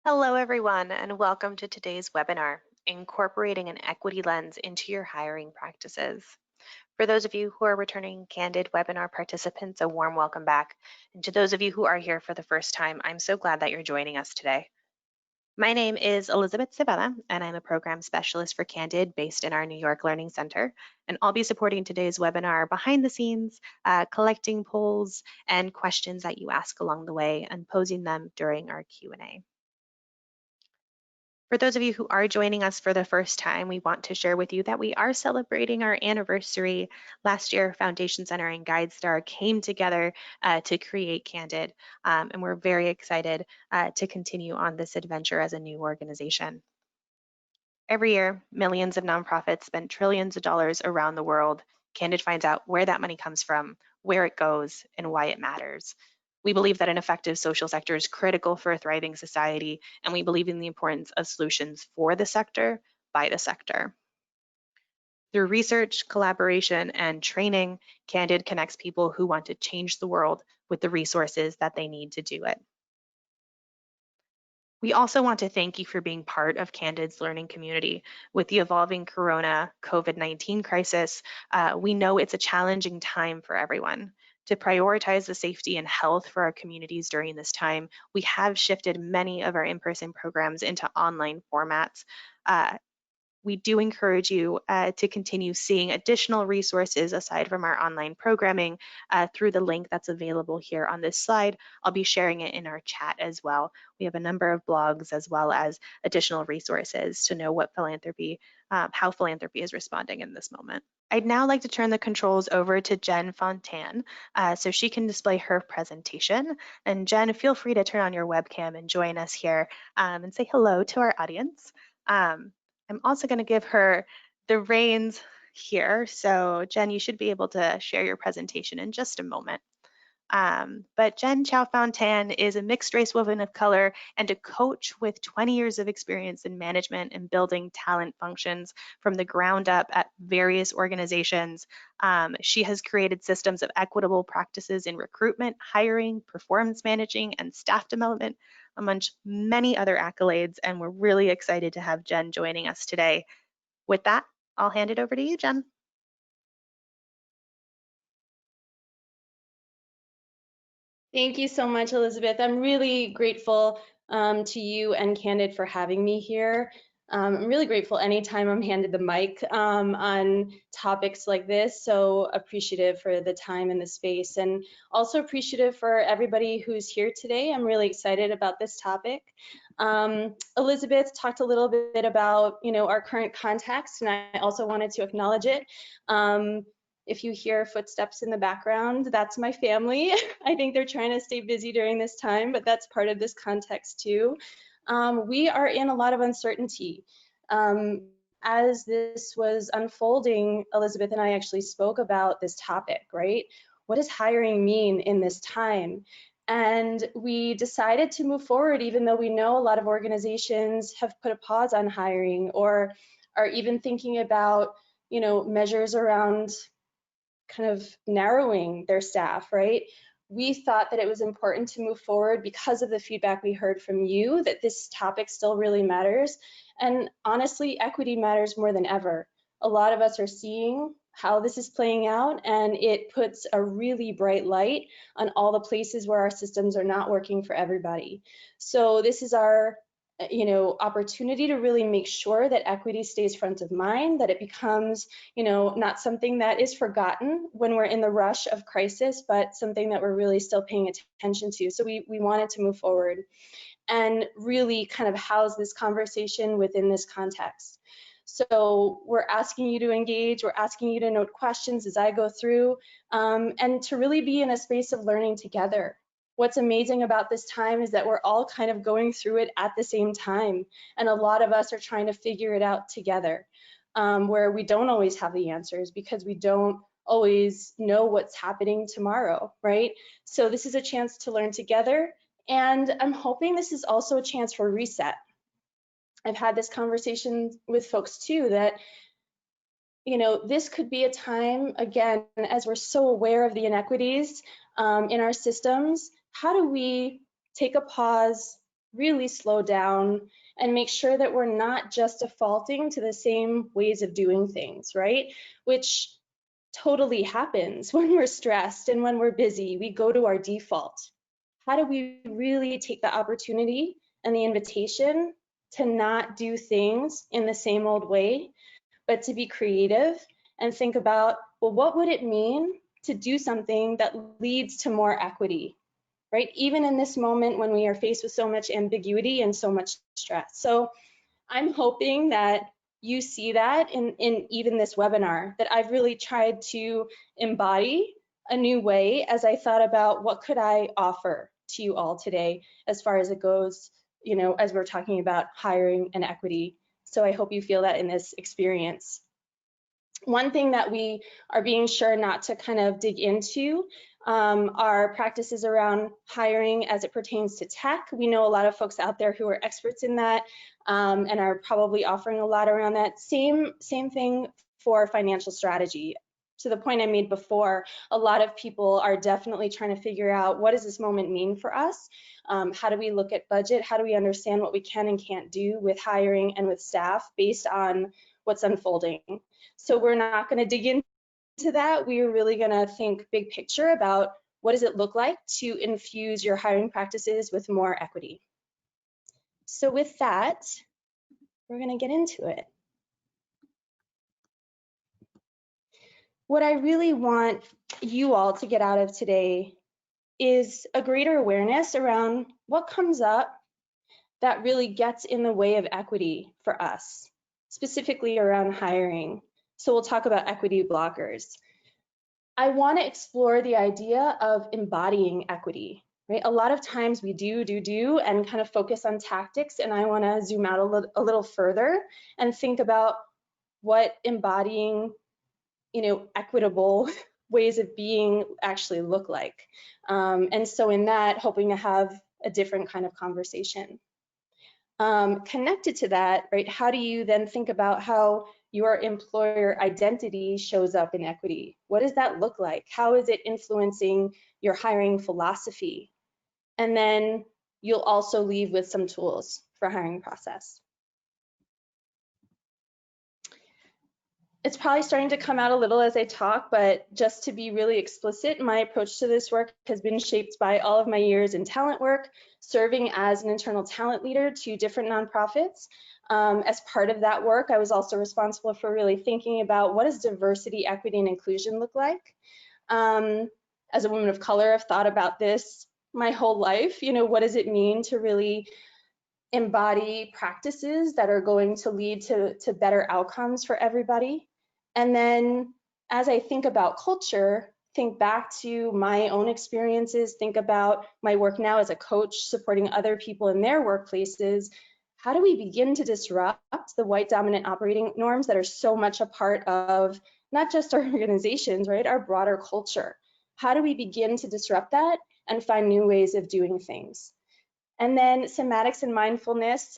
Hello, everyone, and welcome to today's webinar, Incorporating an Equity Lens into Your Hiring Practices. For those of you who are returning Candid webinar participants, a warm welcome back. And to those of you who are here for the first time, I'm so glad that you're joining us today. My name is Elizabeth Savella, and I'm a program specialist for Candid based in our New York Learning Center. And I'll be supporting today's webinar behind the scenes, collecting polls and questions that you ask along the way and posing them during our Q&A. For those of you who are joining us for the first time, we want to share with you that we are celebrating our anniversary. Last year, Foundation Center and GuideStar came together to create Candid, and we're very excited to continue on this adventure as a new organization. Every year, millions of nonprofits spend trillions of dollars around the world. Candid finds out where that money comes from, where it goes, and why it matters. We believe that an effective social sector is critical for a thriving society, and we believe in the importance of solutions for the sector by the sector. Through research, collaboration, and training, Candid connects people who want to change the world with the resources that they need to do it. We also want to thank you for being part of Candid's learning community. With the evolving Corona COVID-19 crisis, we know it's a challenging time for everyone. To prioritize the safety and health for our communities during this time, we have shifted many of our in-person programs into online formats. We do encourage you to continue seeing additional resources aside from our online programming through the link that's available here on this slide. I'll be sharing it in our chat as well. We have a number of blogs as well as additional resources to know what philanthropy, how philanthropy is responding in this moment. I'd now like to turn the controls over to Chau Fontan so she can display her presentation. And Jen, feel free to turn on your webcam and join us here and say hello to our audience. I'm also going to give her the reins here. So Jen, you should be able to share your presentation in just a moment. But Chau Fontan is a mixed race woman of color and a coach with 20 years of experience in management and building talent functions from the ground up at various organizations. She has created systems of equitable practices in recruitment, hiring, performance managing, and staff development, amongst many other accolades. And we're really excited to have Jen joining us today. With that, I'll hand it over to you, Jen. Thank you so much, Elizabeth. I'm really grateful to you and Candid for having me here. I'm really grateful anytime I'm handed the mic on topics like this, so appreciative for the time and the space, and also appreciative for everybody who's here today. I'm really excited about this topic. Elizabeth talked a little bit about, our current context, and I also wanted to acknowledge it. If you hear footsteps in the background, that's my family. I think they're trying to stay busy during this time, but that's part of this context too. We are in a lot of uncertainty. As this was unfolding, Elizabeth and I actually spoke about this topic, right? What does hiring mean in this time? And we decided to move forward, even though we know a lot of organizations have put a pause on hiring or are even thinking about, measures around kind of narrowing their staff, right? We thought that it was important to move forward because of the feedback we heard from you that this topic still really matters. And honestly, equity matters more than ever. A lot of us are seeing how this is playing out, and it puts a really bright light on all the places where our systems are not working for everybody. So this is our opportunity to really make sure that equity stays front of mind, that it becomes, not something that is forgotten when we're in the rush of crisis, but something that we're really still paying attention to. So we wanted to move forward and really kind of house this conversation within this context. So we're asking you to engage, we're asking you to note questions as I go through, and to really be in a space of learning together. What's amazing about this time is that we're all kind of going through it at the same time, and a lot of us are trying to figure it out together, where we don't always have the answers because we don't always know what's happening tomorrow, right? So this is a chance to learn together, and I'm hoping this is also a chance for reset. I've had this conversation with folks too that this could be a time, again, as we're so aware of the inequities in our systems, how do we take a pause, really slow down and make sure that we're not just defaulting to the same ways of doing things, right? Which totally happens when we're stressed and when we're busy. We go to our default. How do we really take the opportunity and the invitation to not do things in the same old way, but to be creative and think about, well, what would it mean to do something that leads to more equity, right? Even in this moment when we are faced with so much ambiguity and so much stress. So I'm hoping that you see that in even this webinar, that I've really tried to embody a new way as I thought about what could I offer to you all today as far as it goes, you know, as we're talking about hiring and equity. So I hope you feel that in this experience. One thing that we are being sure not to kind of dig into are practices around hiring as it pertains to tech. We know a lot of folks out there who are experts in that and are probably offering a lot around that. Same thing for financial strategy. To the point I made before, a lot of people are definitely trying to figure out, what does this moment mean for us? How do we look at budget? How do we understand what we can and can't do with hiring and with staff based on what's unfolding? So we're not going to dig into that. We're really going to think big picture about what does it look like to infuse your hiring practices with more equity. So with that, we're going to get into it. What I really want you all to get out of today is a greater awareness around what comes up that really gets in the way of equity for us, specifically around hiring. So we'll talk about equity blockers. I want to explore the idea of embodying equity, right? A lot of times we do and kind of focus on tactics, and I want to zoom out a little further and think about what embodying, you know, equitable ways of being actually look like. And so in that, hoping to have a different kind of conversation. Connected to that, right, how do you then think about how your employer identity shows up in equity? What does that look like? How is it influencing your hiring philosophy? And then you'll also leave with some tools for hiring process. It's probably starting to come out a little as I talk, but just to be really explicit, my approach to this work has been shaped by all of my years in talent work, serving as an internal talent leader to different nonprofits. As part of that work, I was also responsible for really thinking about what does diversity, equity, and inclusion look like. As a woman of color, I've thought about this my whole life. You know, what does it mean to really embody practices that are going to lead to better outcomes for everybody? And then as I think about culture, think back to my own experiences, think about my work now as a coach supporting other people in their workplaces. How do we begin to disrupt the white dominant operating norms that are so much a part of not just our organizations, right, our broader culture? How do we begin to disrupt that and find new ways of doing things? And then somatics and mindfulness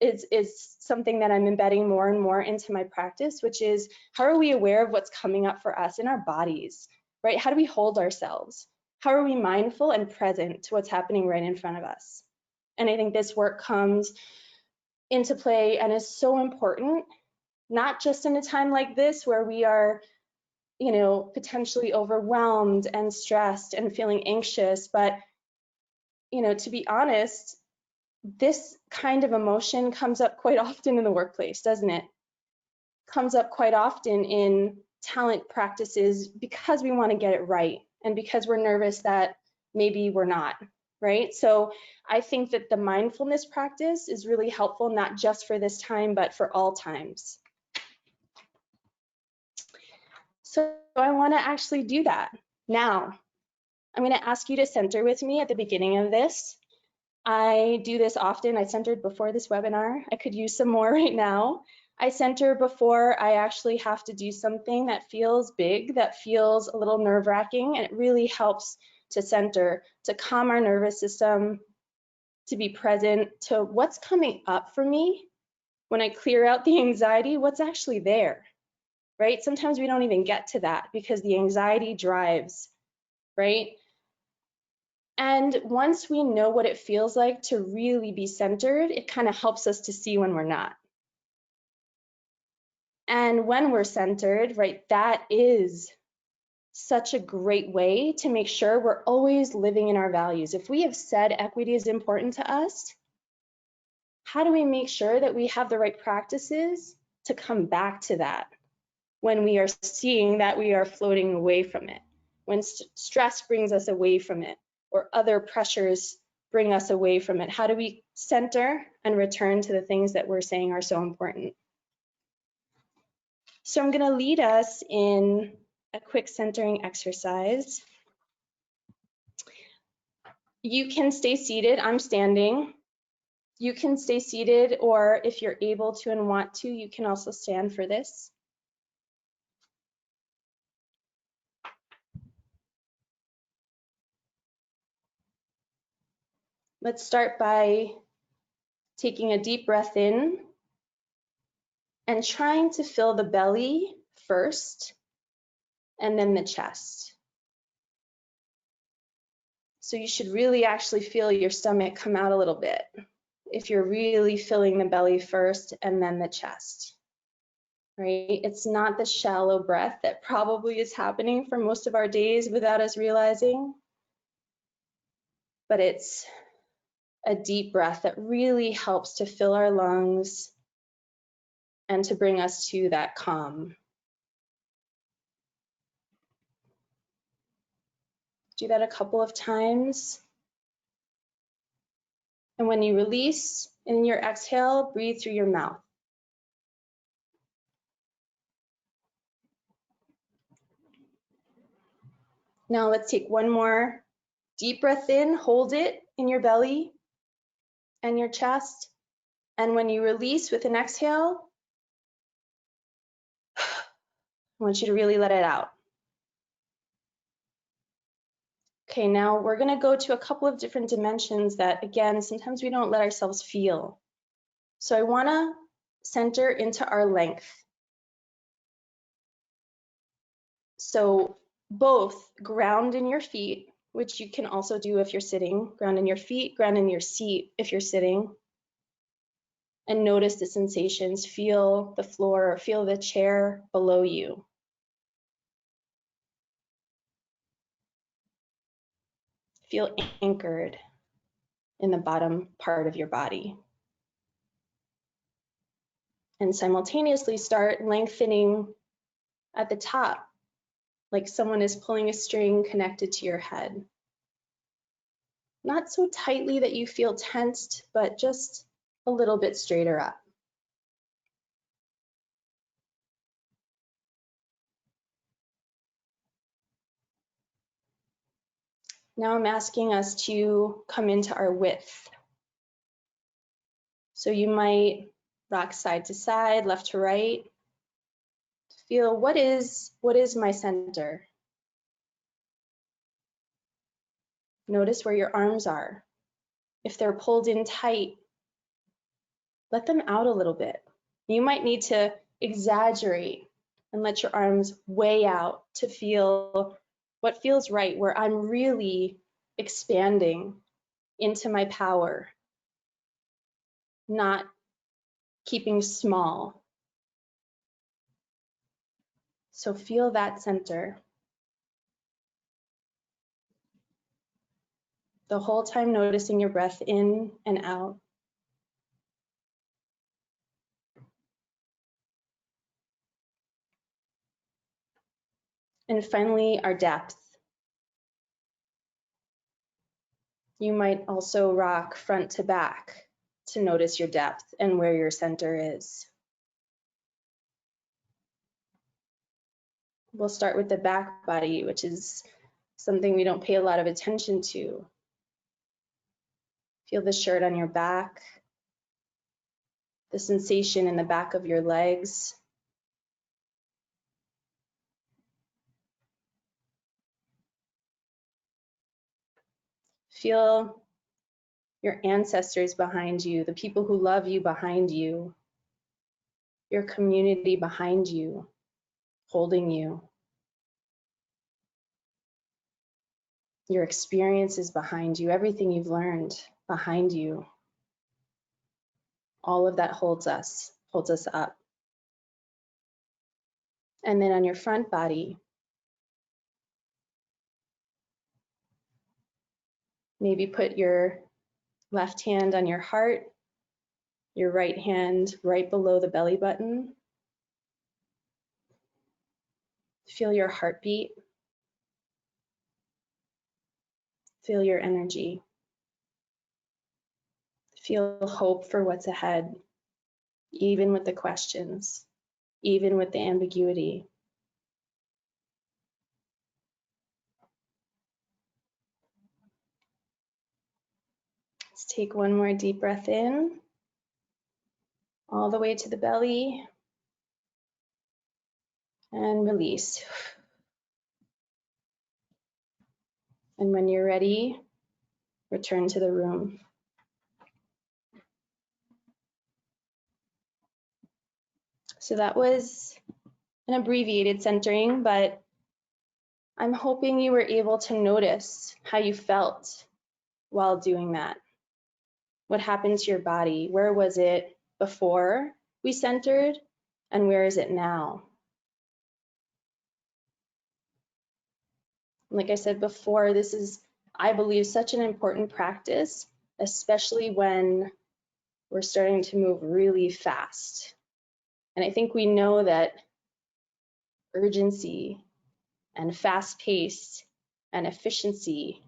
is something that I'm embedding more and more into my practice, which is how are we aware of what's coming up for us in our bodies, right? How do we hold ourselves? How are we mindful and present to what's happening right in front of us? And I think this work comes into play and is so important, not just in a time like this where we are, you know, potentially overwhelmed and stressed and feeling anxious, but, you know, to be honest, this kind of emotion comes up quite often in the workplace, doesn't it? Comes up quite often in talent practices because we want to get it right and because we're nervous that maybe we're not, right? So I think that the mindfulness practice is really helpful, not just for this time, but for all times. So I want to actually do that now. I'm going to ask you to center with me at the beginning of this. I do this often. I centered before this webinar. I could use some more right now. I center before I actually have to do something that feels big, that feels a little nerve-wracking, and it really helps to center, to calm our nervous system, to be present to what's coming up for me. When I clear out the anxiety, what's actually there, right? Sometimes we don't even get to that because the anxiety drives, right? And once we know what it feels like to really be centered, it kind of helps us to see when we're not. And when we're centered, right, that is such a great way to make sure we're always living in our values. If we have said equity is important to us, how do we make sure that we have the right practices to come back to that when we are seeing that we are floating away from it, when stress brings us away from it, or other pressures bring us away from it? How do we center and return to the things that we're saying are so important? So I'm going to lead us in a quick centering exercise. You can stay seated. I'm standing. You can stay seated, or if you're able to and want to, you can also stand for this. Let's start by taking a deep breath in and trying to fill the belly first and then the chest. So you should really actually feel your stomach come out a little bit if you're really filling the belly first and then the chest, right? It's not the shallow breath that probably is happening for most of our days without us realizing, but it's a deep breath that really helps to fill our lungs and to bring us to that calm. Do that a couple of times. And when you release in your exhale, breathe through your mouth. Now let's take one more deep breath in, hold it in your belly and your chest. And when you release with an exhale, I want you to really let it out. Okay, now we're going to go to a couple of different dimensions that, again, sometimes we don't let ourselves feel. So I want to center into our length. So both ground in your feet, which you can also do if you're sitting, ground in your feet, ground in your seat if you're sitting, and notice the sensations. Feel the floor, or feel the chair below you. Feel anchored in the bottom part of your body. And simultaneously start lengthening at the top, like someone is pulling a string connected to your head. Not so tightly that you feel tensed, but just a little bit straighter up. Now I'm asking us to come into our width. So you might rock side to side, left to right. Feel what is my center? Notice where your arms are. If they're pulled in tight, let them out a little bit. You might need to exaggerate and let your arms way out to feel what feels right, where I'm really expanding into my power, not keeping small. So feel that center. The whole time noticing your breath in and out. And finally, our depth. You might also rock front to back to notice your depth and where your center is. We'll start with the back body, which is something we don't pay a lot of attention to. Feel the shirt on your back, the sensation in the back of your legs. Feel your ancestors behind you, the people who love you behind you, your community behind you, holding you. your experiences behind you, everything you've learned behind you. All of that holds us up. And then on your front body, maybe put your left hand on your heart, your right hand right below the belly button. Feel your heartbeat. Feel your energy. Feel hope for what's ahead, even with the questions, even with the ambiguity. Let's take one more deep breath in, all the way to the belly, and release. And when you're ready, return to the room. So that was an abbreviated centering, but I'm hoping you were able to notice how you felt while doing that. What happened to your body? Where was it before we centered, and where is it now? Like I said before, this is, I believe, such an important practice, especially when we're starting to move really fast. And I think we know that urgency and fast pace and efficiency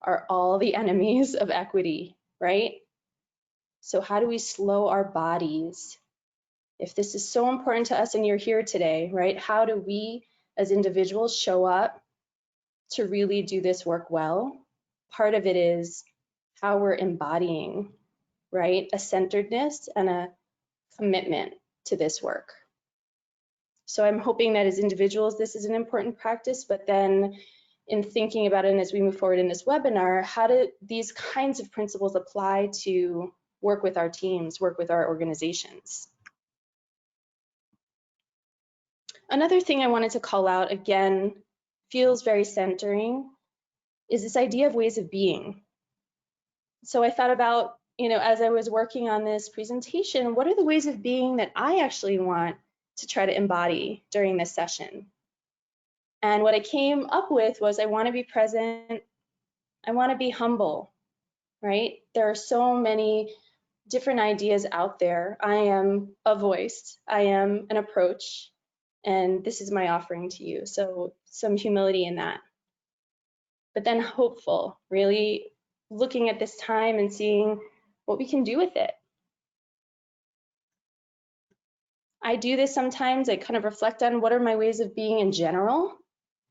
are all the enemies of equity, right? So how do we slow our bodies? If this is so important to us and you're here today, right? How do we as individuals show up to really do this work well? Part of it is how we're embodying, right? A centeredness and a commitment to this work. So I'm hoping that as individuals, this is an important practice, but then in thinking about it and as we move forward in this webinar, how do these kinds of principles apply to work with our teams, work with our organizations? Another thing I wanted to call out, again, feels very centering, is this idea of ways of being. So I thought about, as I was working on this presentation, what are the ways of being that I actually want to try to embody during this session? And what I came up with was I want to be present, I want to be humble, right? There are so many different ideas out there. I am a voice, I am an approach, and this is my offering to you. So some humility in that. But then hopeful, really looking at this time and seeing what we can do with it. I do this sometimes. I kind of reflect on what are my ways of being in general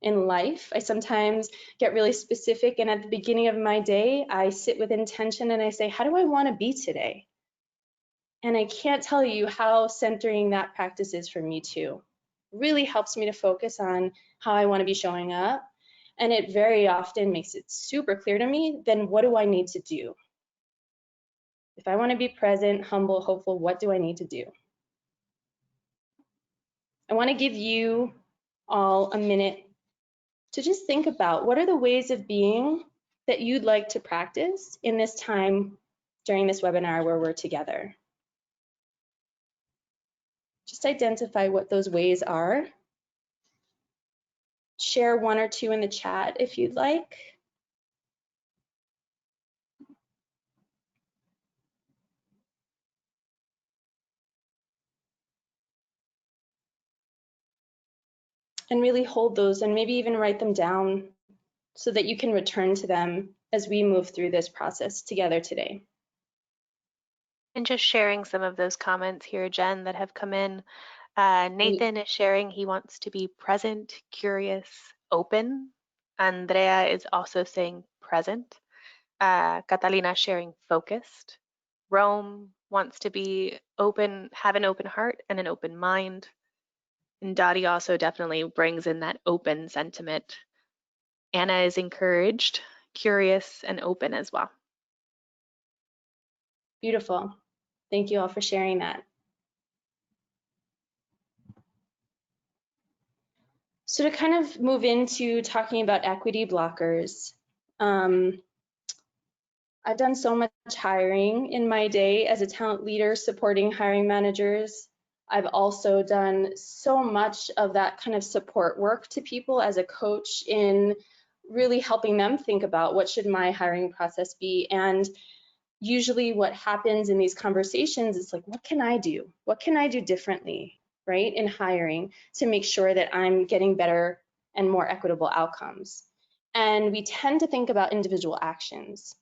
in life. I sometimes get really specific, and at the beginning of my day, I sit with intention and I say, how do I want to be today? And I can't tell you how centering that practice is for me too. It really helps me to focus on how I want to be showing up. And it very often makes it super clear to me, then what do I need to do? If I want to be present, humble, hopeful, what do I need to do? I want to give you all a minute to just think about what are the ways of being that you'd like to practice in this time during this webinar where we're together. Just identify what those ways are. Share one or two in the chat if you'd like. And really hold those and maybe even write them down so that you can return to them as we move through this process together today. And just sharing some of those comments here, Jen, that have come in. Nathan is sharing he wants to be present, curious, open. Andrea is also saying present. Catalina sharing focused. Rome wants to be open, have an open heart and an open mind. And Dottie also definitely brings in that open sentiment. Anna is encouraged, curious, and open as well. Beautiful. Thank you all for sharing that. So to kind of move into talking about equity blockers, I've done so much hiring in my day as a talent leader supporting hiring managers. I've also done so much of that kind of support work to people as a coach in really helping them think about what should my hiring process be. And usually what happens in these conversations is like, what can I do? What can I do differently, right, in hiring to make sure that I'm getting better and more equitable outcomes? And we tend to think about individual actions.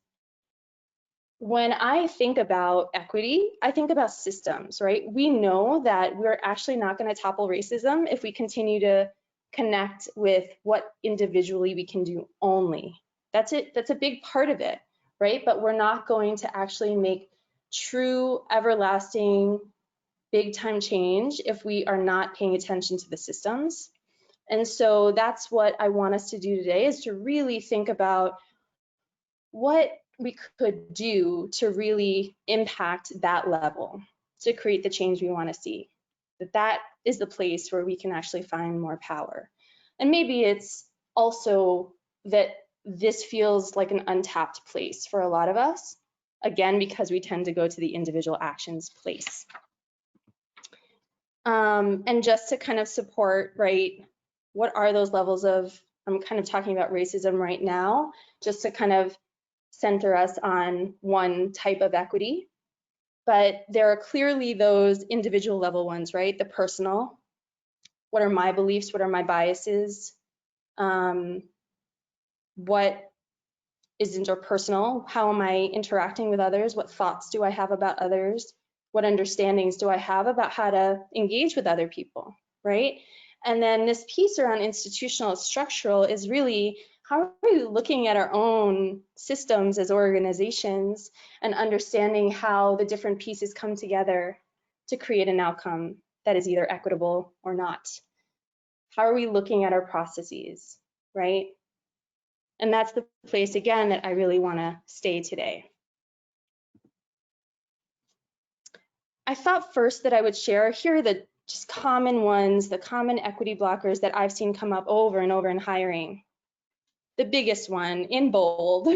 When I think about equity, I think about systems, right? We know that we're actually not going to topple racism if we continue to connect with what individually we can do only. That's it. That's a big part of it, right? But we're not going to actually make true, everlasting, big time change if we are not paying attention to the systems. And so that's what I want us to do today, is to really think about what we could do to really impact that level to create the change we want to see. That is the place where we can actually find more power. And maybe it's also that this feels like an untapped place for a lot of us, again, because we tend to go to the individual actions place. And just to kind of support, right, what are those levels of, I'm kind of talking about racism right now, just to kind of center us on one type of equity. But there are clearly those individual level ones, right? The personal, what are my beliefs? What are my biases? What is interpersonal? How am I interacting with others? What thoughts do I have about others? What understandings do I have about how to engage with other people, right? And then this piece around institutional structural is really, how are we looking at our own systems as organizations and understanding how the different pieces come together to create an outcome that is either equitable or not? How are we looking at our processes, right? And that's the place, again, that I really want to stay today. I thought first that I would share, here are the just common ones, the common equity blockers that I've seen come up over and over in hiring. The biggest one, in bold,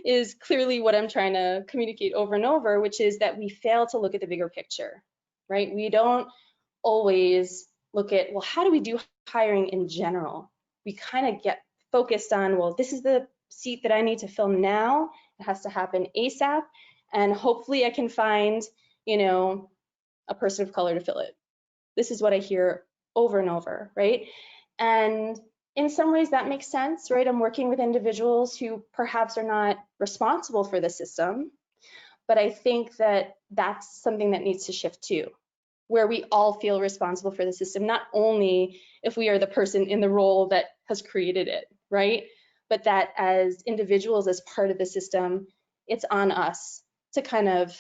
is clearly what I'm trying to communicate over and over, which is that we fail to look at the bigger picture, right? We don't always look at, well, how do we do hiring in general? We kind of get focused on, well, this is the seat that I need to fill now. It has to happen ASAP. And hopefully I can find, you know, a person of color to fill it. This is what I hear over and over, right? And in some ways that makes sense, right? I'm working with individuals who perhaps are not responsible for the system, but I think that that's something that needs to shift too, where we all feel responsible for the system, not only if we are the person in the role that has created it, right? But that as individuals, as part of the system, it's on us to kind of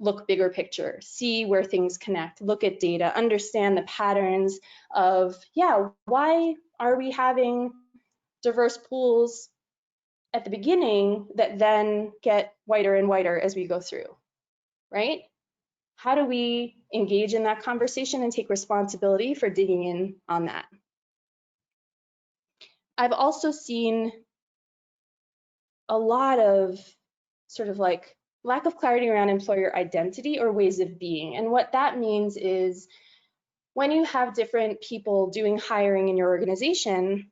look bigger picture, see where things connect, look at data, understand the patterns of, yeah, why are we having diverse pools at the beginning that then get whiter and whiter as we go through, right? How do we engage in that conversation and take responsibility for digging in on that? I've also seen a lot of sort of like lack of clarity around employer identity or ways of being. And what that means is when you have different people doing hiring in your organization,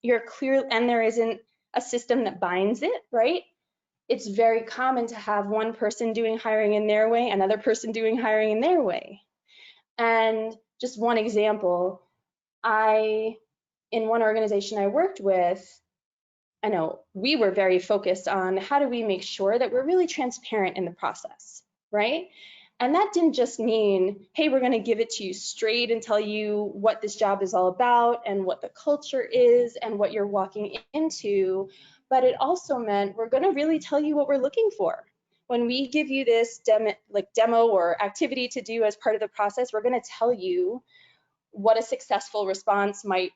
you're clear, and there isn't a system that binds it, right? It's very common to have one person doing hiring in their way, another person doing hiring in their way. And just one example, in one organization I worked with, I know we were very focused on how do we make sure that we're really transparent in the process, right? And that didn't just mean, hey, we're going to give it to you straight and tell you what this job is all about and what the culture is and what you're walking into, but it also meant we're going to really tell you what we're looking for. When we give you this demo or activity to do as part of the process, we're going to tell you what a successful response might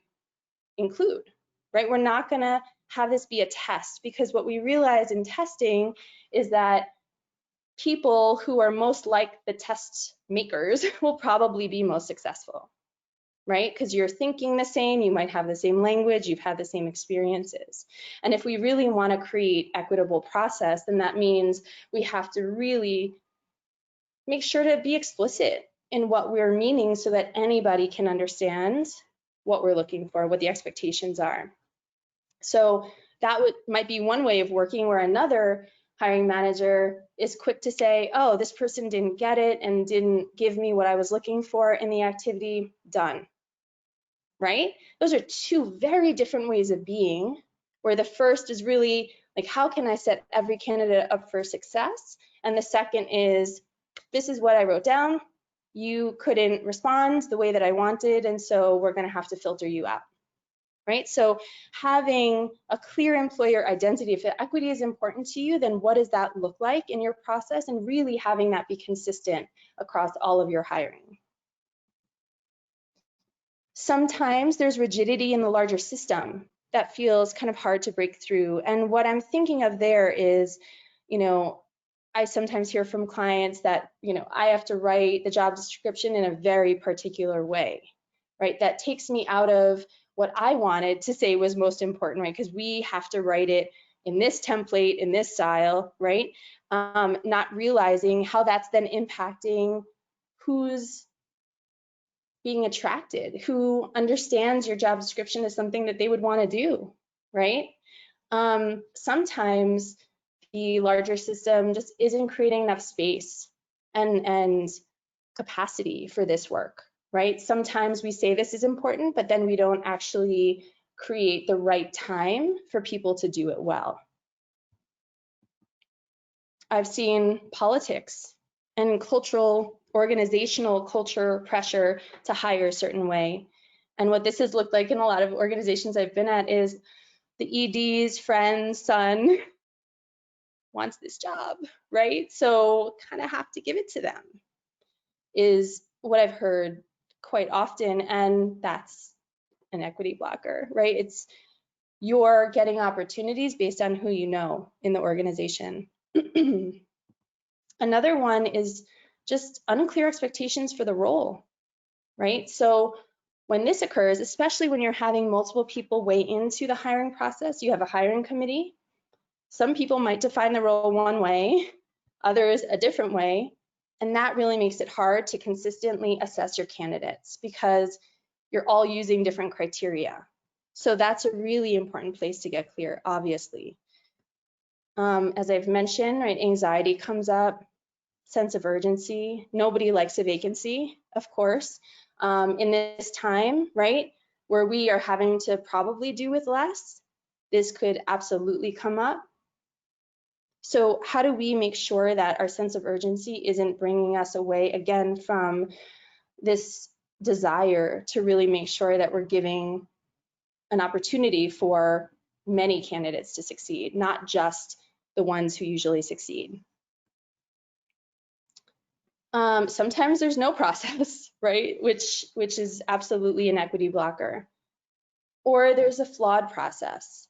include, right? We're not going to have this be a test, because what we realize in testing is that people who are most like the test makers will probably be most successful. right? Because you're thinking the same, you might have the same language, you've had the same experiences. And if we really want to create equitable process, then that means we have to really make sure to be explicit in what we're meaning so that anybody can understand what we're looking for, what the expectations are. So that might be one way of working, where another hiring manager is quick to say, oh, this person didn't get it and didn't give me what I was looking for in the activity, done, right? Those are two very different ways of being, where the first is really like, how can I set every candidate up for success? And the second is, this is what I wrote down. You couldn't respond the way that I wanted, and so we're going to have to filter you out. Right? So having a clear employer identity, if equity is important to you, then what does that look like in your process, and really having that be consistent across all of your hiring. Sometimes there's rigidity in the larger system that feels kind of hard to break through. And what I'm thinking of there is, I sometimes hear from clients that, I have to write the job description in a very particular way, right? That takes me out of what I wanted to say was most important, right? Because we have to write it in this template, in this style, right? Not realizing how that's then impacting who's being attracted, who understands your job description as something that they would want to do, right? Sometimes the larger system just isn't creating enough space and capacity for this work, right? Sometimes we say this is important, but then we don't actually create the right time for people to do it well. I've seen politics and cultural, organizational culture pressure to hire a certain way. And what this has looked like in a lot of organizations I've been at is the ED's friend's son wants this job, right? So kind of have to give it to them, is what I've heard quite often, and that's an equity blocker, right? It's you're getting opportunities based on who you know in the organization. Another one is just unclear expectations for the role, right? So when this occurs, especially when you're having multiple people weigh into the hiring process, you have a hiring committee. Some people might define the role one way, others a different way, and that really makes it hard to consistently assess your candidates because you're all using different criteria. So that's a really important place to get clear, obviously. As I've mentioned, right, anxiety comes up, sense of urgency. Nobody likes a vacancy, of course. In this time, right, where we are having to probably do with less, this could absolutely come up. So how do we make sure that our sense of urgency isn't bringing us away again from this desire to really make sure that we're giving an opportunity for many candidates to succeed, not just the ones who usually succeed? Sometimes there's no process, right? Which is absolutely an equity blocker. Or there's a flawed process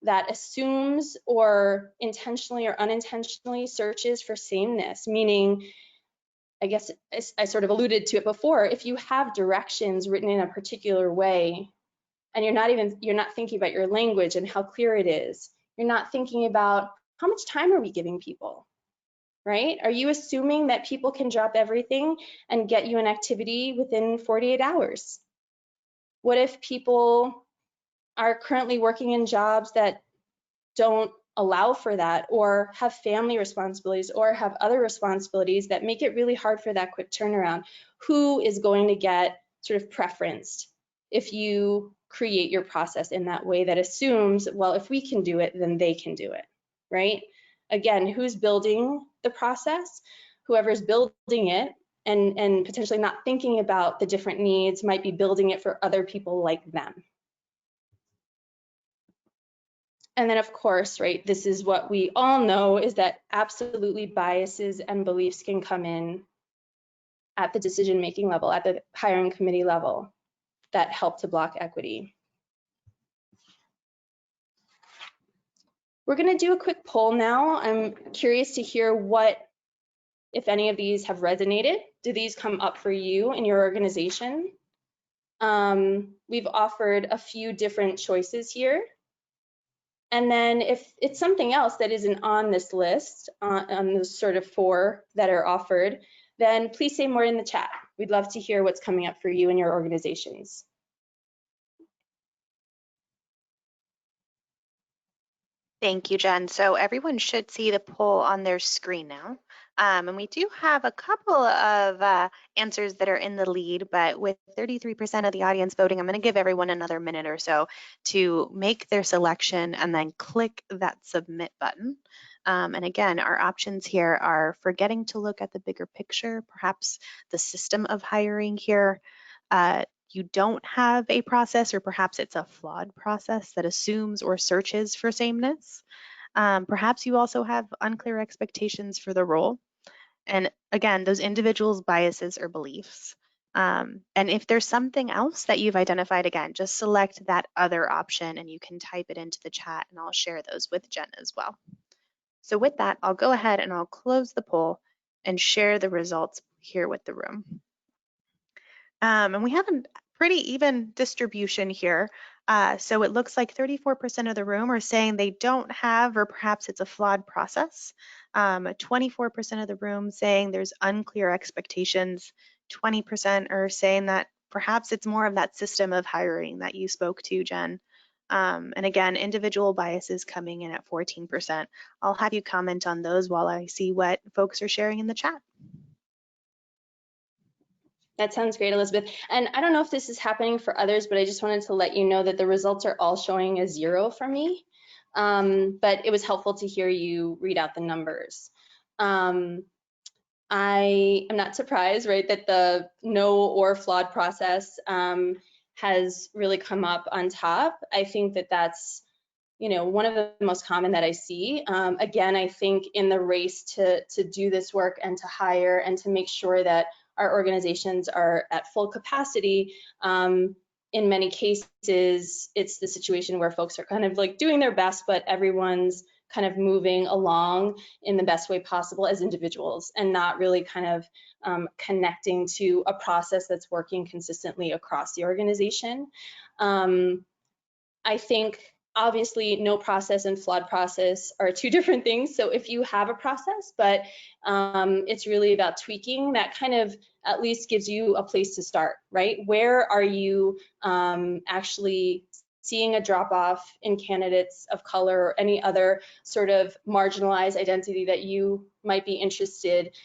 that assumes or intentionally or unintentionally searches for sameness, meaning, I guess I sort of alluded to it before, if you have directions written in a particular way and you're not thinking about your language and how clear it is, you're not thinking about how much time are we giving people, right? Are you assuming that people can drop everything and get you an activity within 48 hours? What if people are currently working in jobs that don't allow for that, or have family responsibilities, or have other responsibilities that make it really hard for that quick turnaround? Who is going to get sort of preferenced if you create your process in that way that assumes, well, if we can do it, then they can do it, right? Again, who's building the process? Whoever's building it and potentially not thinking about the different needs might be building it for other people like them. And then, of course, right, this is what we all know, is that absolutely biases and beliefs can come in at the decision-making level, at the hiring committee level, that help to block equity. We're going to do a quick poll now. I'm curious to hear what, if any of these have resonated. Do these come up for you in your organization? We've offered a few different choices here. And then if it's something else that isn't on this list, on the sort of 4 that are offered, then please say more in the chat. We'd love to hear what's coming up for you and your organizations. Thank you, Jen. So everyone should see the poll on their screen now. And we do have a couple of answers that are in the lead, but with 33% of the audience voting, I'm going to give everyone another minute or so to make their selection and then click that submit button. And again, our options here are forgetting to look at the bigger picture, perhaps the system of hiring here. You don't have a process, or perhaps it's a flawed process that assumes or searches for sameness. Perhaps you also have unclear expectations for the role. And again, those individuals' biases or beliefs. And if there's something else that you've identified, again, just select that other option and you can type it into the chat and I'll share those with Jen as well. So with that, I'll go ahead and I'll close the poll and share the results here with the room. And we have a pretty even distribution here. So it looks like 34% of the room are saying they don't have, or perhaps it's a flawed process. 24% of the room saying there's unclear expectations. 20% are saying that perhaps it's more of that system of hiring that you spoke to, Jen. And again, individual biases coming in at 14%. I'll have you comment on those while I see what folks are sharing in the chat. That sounds great, Elizabeth. And I don't know if this is happening for others, but I just wanted to let you know that the results are all showing a 0 for me. But it was helpful to hear you read out the numbers. I am not surprised, right, that the no or flawed process has really come up on top. I think that that's, you know, one of the most common that I see. Again, I think in the race to do this work and to hire and to make sure that our organizations are at full capacity, in many cases, it's the situation where folks are kind of like doing their best, but everyone's kind of moving along in the best way possible as individuals and not really kind of connecting to a process that's working consistently across the organization. I think obviously no process and flawed process are 2 different things. So if you have a process, but it's really about tweaking, that kind of at least gives you a place to start, right? Where are you actually seeing a drop off in candidates of color or any other sort of marginalized identity that you might be interested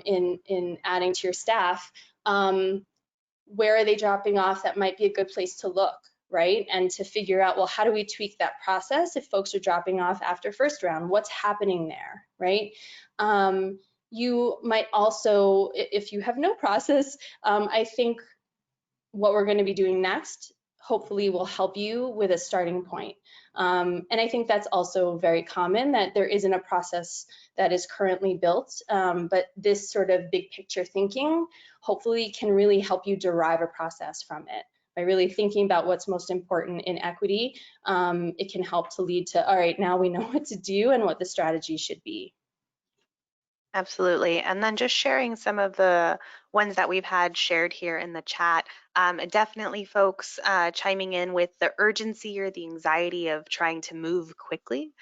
in adding to your staff? Where are they dropping off? That might be a good place to look, right? And to figure out, well, how do we tweak that process if folks are dropping off after first round? What's happening there, right? You might also, if you have no process, I think what we're going to be doing next hopefully will help you with a starting point. And I think that's also very common, that there isn't a process that is currently built, but this sort of big picture thinking hopefully can really help you derive a process from it. By really thinking about what's most important in equity, it can help to lead to, all right, now we know what to do and what the strategy should be. Absolutely. And then just sharing some of the ones that we've had shared here in the chat. Definitely folks chiming in with the urgency or the anxiety of trying to move quickly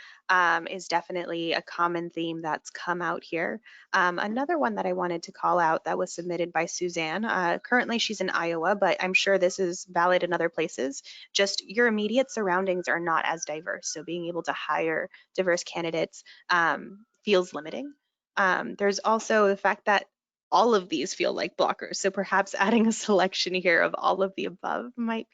is definitely a common theme that's come out here. Another one that I wanted to call out that was submitted by Suzanne. Currently she's in Iowa, but I'm sure this is valid in other places. Just your immediate surroundings are not as diverse. So being able to hire diverse candidates feels limiting. There's also the fact that all of these feel like blockers. So perhaps adding a selection here of all of the above might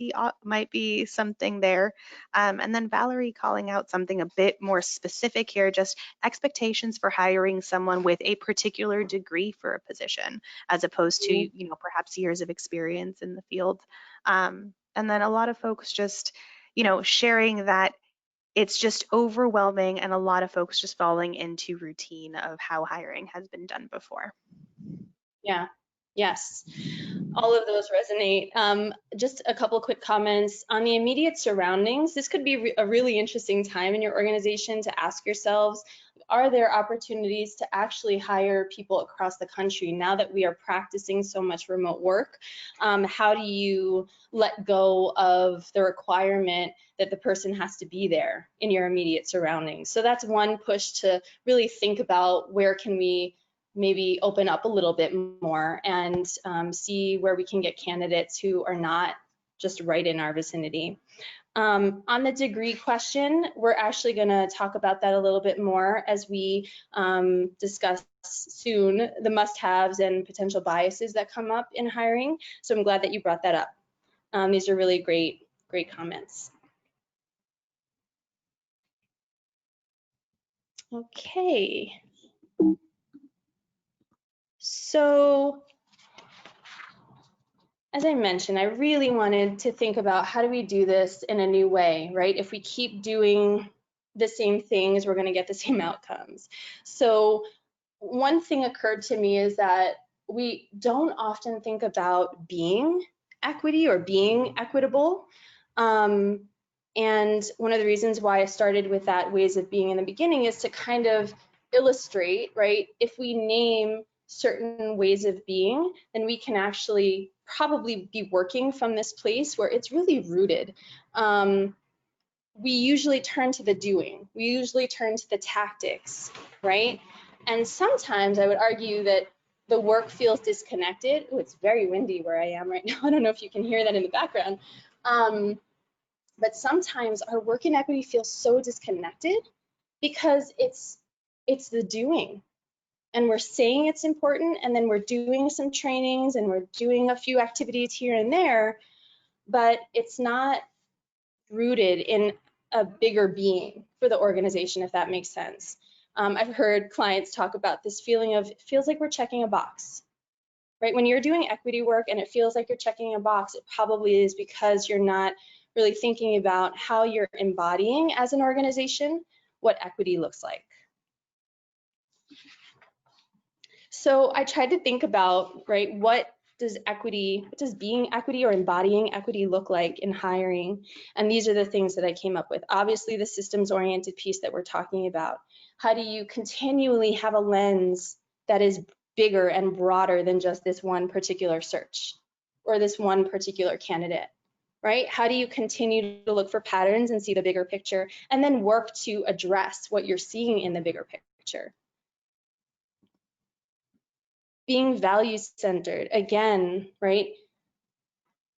be something there. And then Valerie calling out something a bit more specific here, just expectations for hiring someone with a particular degree for a position, as opposed to, you know, perhaps years of experience in the field. And then a lot of folks just, you know, sharing that it's just overwhelming and a lot of folks just falling into routine of how hiring has been done before. Yeah, yes, all of those resonate. Just a couple quick comments on the immediate surroundings. This could be a really interesting time in your organization to ask yourselves, are there opportunities to actually hire people across the country now that we are practicing so much remote work? How do you let go of the requirement that the person has to be there in your immediate surroundings? So that's one push to really think about where can we maybe open up a little bit more and see where we can get candidates who are not just right in our vicinity. On the degree question, we're actually going to talk about that a little bit more as we discuss soon the must-haves and potential biases that come up in hiring. So I'm glad that you brought that up. These are really great comments. Okay. So as I mentioned, I really wanted to think about how do we do this in a new way, right? If we keep doing the same things, we're going to get the same outcomes. So one thing occurred to me is that we don't often think about being equity or being equitable. And one of the reasons why I started with that ways of being in the beginning is to kind of illustrate, right? If we name certain ways of being, then we can actually probably be working from this place where it's really rooted. We usually turn to the doing. We usually turn to the tactics, right? And sometimes I would argue that the work feels disconnected. Oh, it's very windy where I am right now. I don't know if you can hear that in the background. But sometimes our work in equity feels so disconnected because it's the doing. And we're saying it's important, and then we're doing some trainings and we're doing a few activities here and there, but it's not rooted in a bigger being for the organization, if that makes sense. I've heard clients talk about this feeling of, it feels like we're checking a box, right? When you're doing equity work and it feels like you're checking a box, it probably is because you're not really thinking about how you're embodying as an organization what equity looks like. So I tried to think about, right, what does being equity or embodying equity look like in hiring? And these are the things that I came up with. Obviously, the systems-oriented piece that we're talking about. How do you continually have a lens that is bigger and broader than just this one particular search or this one particular candidate, right? How do you continue to look for patterns and see the bigger picture and then work to address what you're seeing in the bigger picture? Being value-centered, again, right?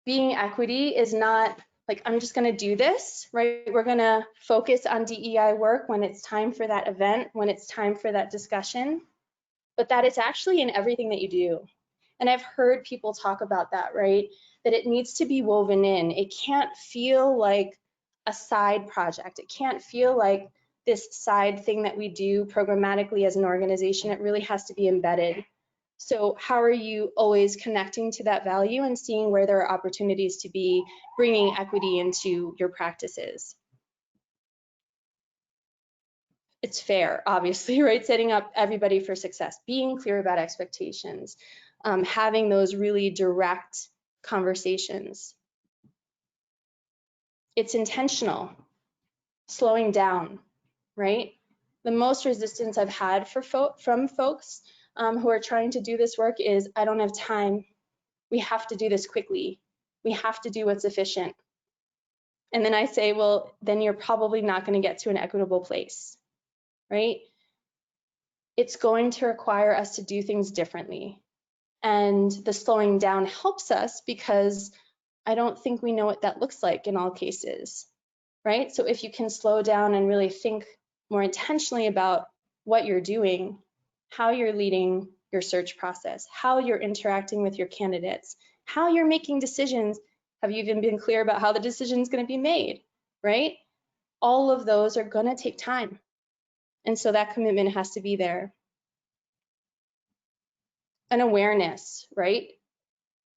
Being equity is not like, I'm just gonna do this, right? We're gonna focus on DEI work when it's time for that event, when it's time for that discussion, but that it's actually in everything that you do. And I've heard people talk about that, right? That it needs to be woven in. It can't feel like a side project. It can't feel like this side thing that we do programmatically as an organization. It really has to be embedded. So how are you always connecting to that value and seeing where there are opportunities to be bringing equity into your practices? It's fair, obviously, right? Setting up everybody for success, being clear about expectations, having those really direct conversations. It's intentional, slowing down, right? The most resistance I've had from folks who are trying to do this work is, I don't have time. We have to do this quickly. We have to do what's efficient. And then I say, well, then you're probably not going to get to an equitable place, right? It's going to require us to do things differently. And the slowing down helps us because I don't think we know what that looks like in all cases, right? So if you can slow down and really think more intentionally about what you're doing, how you're leading your search process, how you're interacting with your candidates, how you're making decisions, have you even been clear about how the decision is going to be made, right? All of those are going to take time. And so that commitment has to be there. An awareness, right?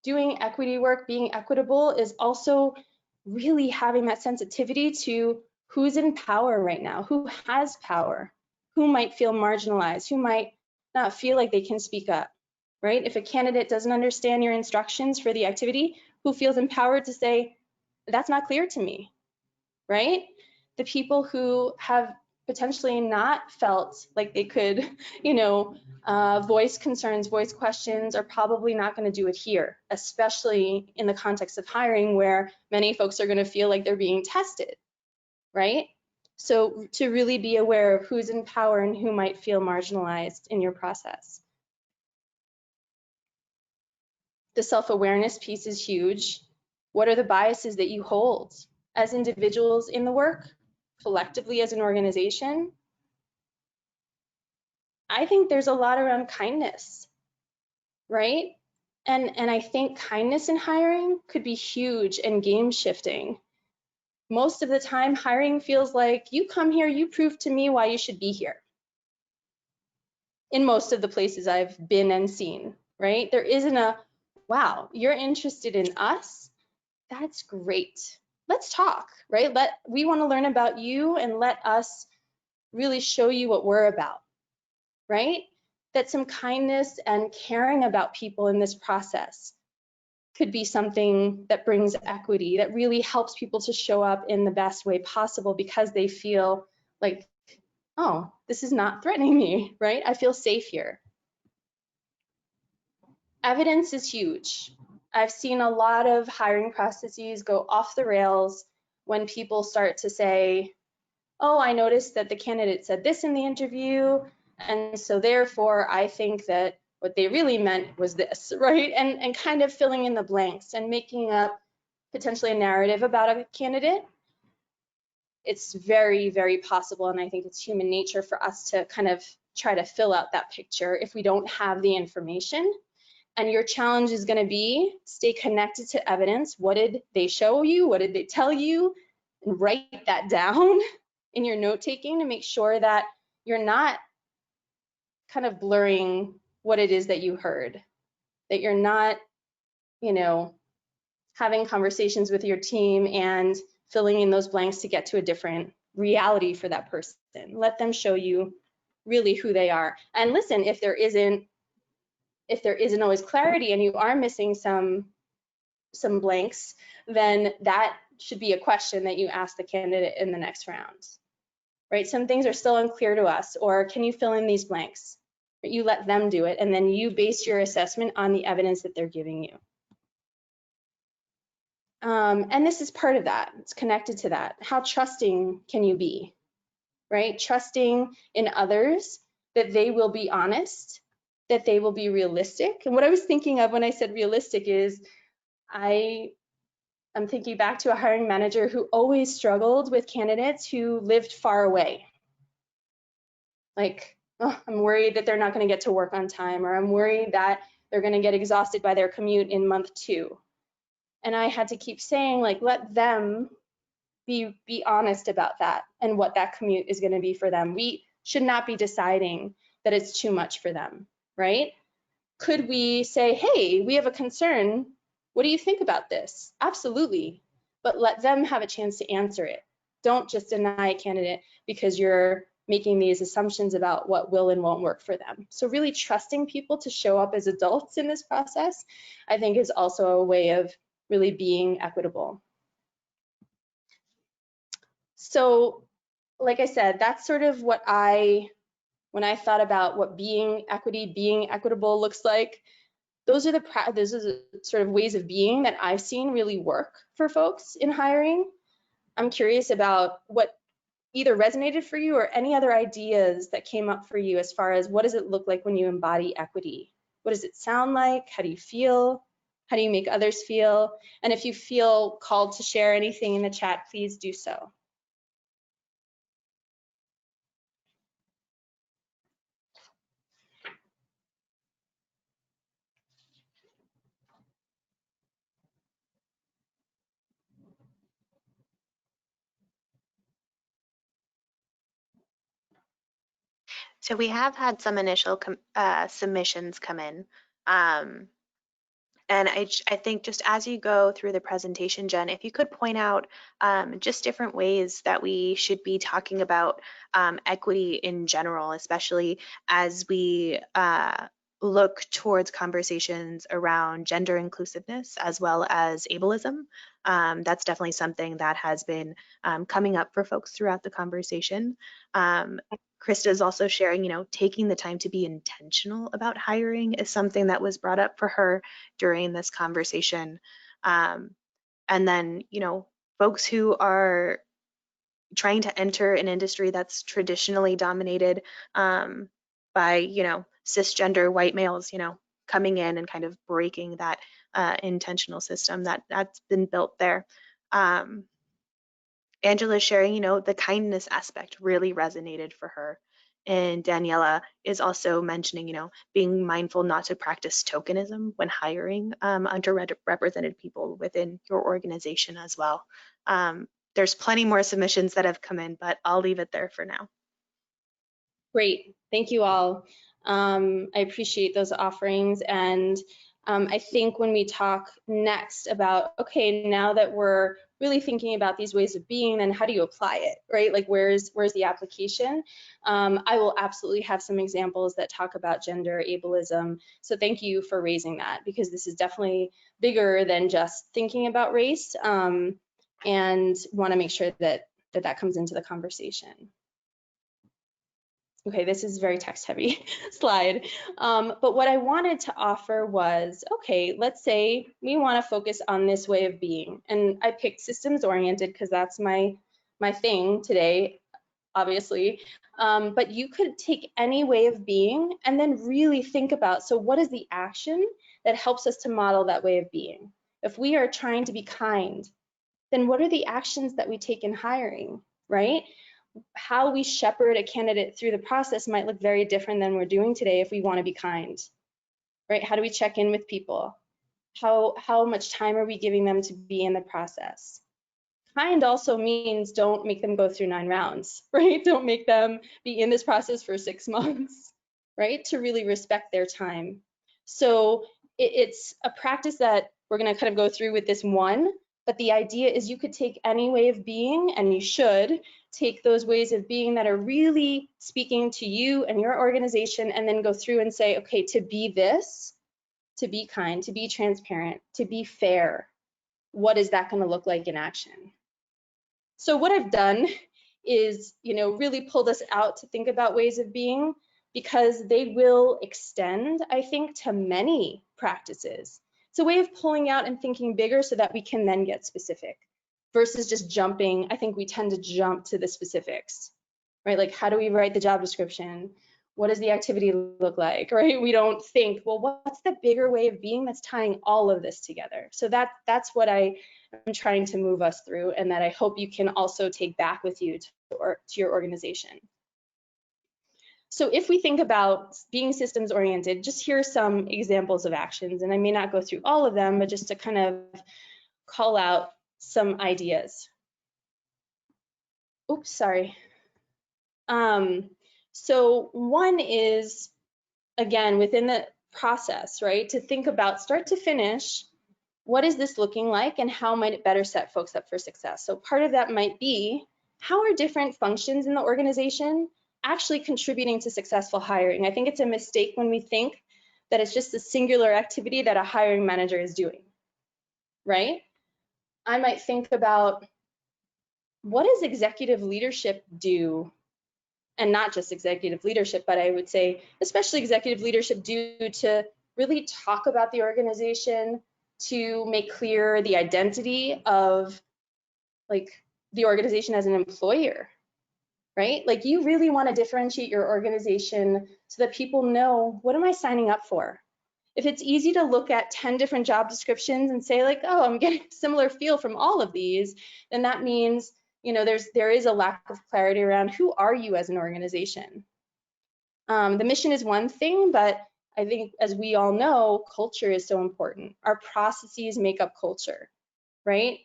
Doing equity work, being equitable is also really having that sensitivity to who's in power right now, who has power, who might feel marginalized, who might not feel like they can speak up, right? If a candidate doesn't understand your instructions for the activity, who feels empowered to say, that's not clear to me, right? The people who have potentially not felt like they could, voice concerns, voice questions, are probably not going to do it here, especially in the context of hiring where many folks are going to feel like they're being tested, right? So to really be aware of who's in power and who might feel marginalized in your process. The self-awareness piece is huge. What are the biases that you hold as individuals in the work, collectively as an organization? I think there's a lot around kindness, right? And I think kindness in hiring could be huge and game shifting. Most of the time, hiring feels like you come here, you prove to me why you should be here. In most of the places I've been and seen, right? There isn't a, wow, you're interested in us? That's great. Let's talk, right? We want to learn about you and let us really show you what we're about, right? That some kindness and caring about people in this process could be something that brings equity, that really helps people to show up in the best way possible because they feel like, oh, this is not threatening me, right? I feel safe here. Evidence is huge. I've seen a lot of hiring processes go off the rails when people start to say, oh, I noticed that the candidate said this in the interview, and so therefore I think that what they really meant was this, right? And kind of filling in the blanks and making up potentially a narrative about a candidate. It's very, very possible, and I think it's human nature for us to kind of try to fill out that picture if we don't have the information. And your challenge is going to be stay connected to evidence. What did they show you? What did they tell you? And write that down in your note taking to make sure that you're not kind of blurring what it is that you heard, that you're not, having conversations with your team and filling in those blanks to get to a different reality for that person. Let them show you really who they are. And listen, if there isn't always clarity and you are missing some blanks, then that should be a question that you ask the candidate in the next round, right? Some things are still unclear to us, or can you fill in these blanks? You let them do it, and then you base your assessment on the evidence that they're giving you. And this is part of that. It's connected to that. How trusting can you be, right? Trusting in others that they will be honest, that they will be realistic. And what I was thinking of when I said realistic is I'm thinking back to a hiring manager who always struggled with candidates who lived far away. Like, oh, I'm worried that they're not going to get to work on time, or I'm worried that they're going to get exhausted by their commute in month 2. And I had to keep saying, like, let them be honest about that and what that commute is going to be for them. We should not be deciding that it's too much for them, right? Could we say, hey, we have a concern. What do you think about this? Absolutely. But let them have a chance to answer it. Don't just deny a candidate because you're making these assumptions about what will and won't work for them. So really trusting people to show up as adults in this process, I think, is also a way of really being equitable. So, like I said, that's sort of what when I thought about what being equitable looks like, those are the sort of ways of being that I've seen really work for folks in hiring. I'm curious about what either resonated for you or any other ideas that came up for you as far as what does it look like when you embody equity? What does it sound like? How do you feel? How do you make others feel? And if you feel called to share anything in the chat, please do so. So we have had some initial submissions come in. And I think just as you go through the presentation, Jen, if you could point out just different ways that we should be talking about equity in general, especially as we look towards conversations around gender inclusiveness as well as ableism. That's definitely something that has been coming up for folks throughout the conversation. Krista is also sharing, taking the time to be intentional about hiring is something that was brought up for her during this conversation. And then, folks who are trying to enter an industry that's traditionally dominated by, cisgender white males, coming in and kind of breaking that intentional system that's been built there. Um, Angela sharing, the kindness aspect really resonated for her. And Daniela is also mentioning, being mindful not to practice tokenism when hiring underrepresented people within your organization as well. There's plenty more submissions that have come in, but I'll leave it there for now. Great, thank you all. I appreciate those offerings, and I think when we talk next about, okay, now that we're really thinking about these ways of being, then how do you apply it, right? Like where's the application? I will absolutely have some examples that talk about gender ableism. So thank you for raising that, because this is definitely bigger than just thinking about race, and want to make sure that that comes into the conversation. Okay, this is a very text heavy slide. But what I wanted to offer was, okay, let's say we want to focus on this way of being. And I picked systems oriented because that's my thing today, obviously. But you could take any way of being and then really think about, so what is the action that helps us to model that way of being? If we are trying to be kind, then what are the actions that we take in hiring, right? How we shepherd a candidate through the process might look very different than we're doing today if we want to be kind, right? How do we check in with people? How much time are we giving them to be in the process? Kind also means don't make them go through 9 rounds, right? Don't make them be in this process for 6 months, right? To really respect their time. So it's a practice that we're going to kind of go through with this one, but the idea is you could take any way of being, and you should take those ways of being that are really speaking to you and your organization, and then go through and say, okay, to be this, to be kind, to be transparent, to be fair, what is that going to look like in action? So what I've done is, really pull this out to think about ways of being, because they will extend, I think, to many practices. It's a way of pulling out and thinking bigger so that we can then get specific versus just jumping. I think we tend to jump to the specifics, right? Like, how do we write the job description? What does the activity look like, right? We don't think, well, what's the bigger way of being that's tying all of this together? So that's what I'm trying to move us through, and that I hope you can also take back with you to your organization. So if we think about being systems oriented, just here are some examples of actions, and I may not go through all of them, but just to kind of call out some ideas. Oops, sorry. So one is, again, within the process, right, to think about start to finish, what is this looking like and how might it better set folks up for success? So part of that might be, how are different functions in the organization actually contributing to successful hiring? I think it's a mistake when we think that it's just a singular activity that a hiring manager is doing, right? I might think about, what does executive leadership do? And not just executive leadership, but I would say especially executive leadership do to really talk about the organization, to make clear the identity of like the organization as an employer, right? Like you really want to differentiate your organization so that people know, what am I signing up for? If it's easy to look at 10 different job descriptions and say like, oh, I'm getting a similar feel from all of these, then that means, there is a lack of clarity around who are you as an organization. The mission is one thing, but I think, as we all know, culture is so important. Our processes make up culture, right?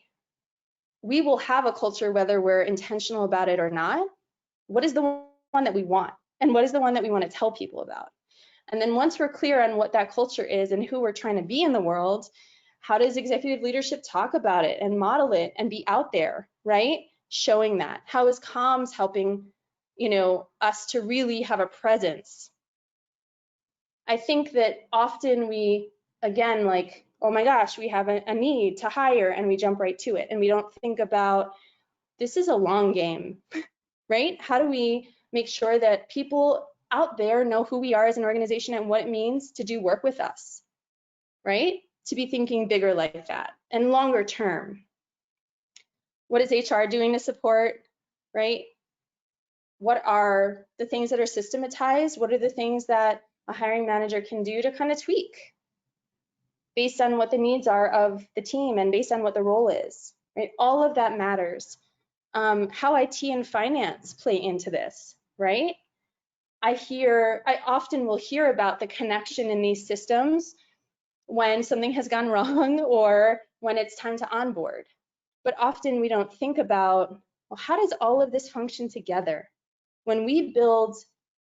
We will have a culture whether we're intentional about it or not. What is the one that we want? And what is the one that we want to tell people about? And then once we're clear on what that culture is and who we're trying to be in the world, how does executive leadership talk about it and model it and be out there, right? Showing that. How is comms helping, us to really have a presence? I think that often we, again, like, oh my gosh, we have a need to hire, and we jump right to it. And we don't think about, this is a long game, right? How do we make sure that people out there know who we are as an organization and what it means to do work with us, right? To be thinking bigger like that and longer term. What is HR doing to support, right? What are the things that are systematized? What are the things that a hiring manager can do to kind of tweak based on what the needs are of the team and based on what the role is, right? All of that matters. How IT and finance play into this, right? I often will hear about the connection in these systems when something has gone wrong or when it's time to onboard. But often we don't think about, well, how does all of this function together? When we build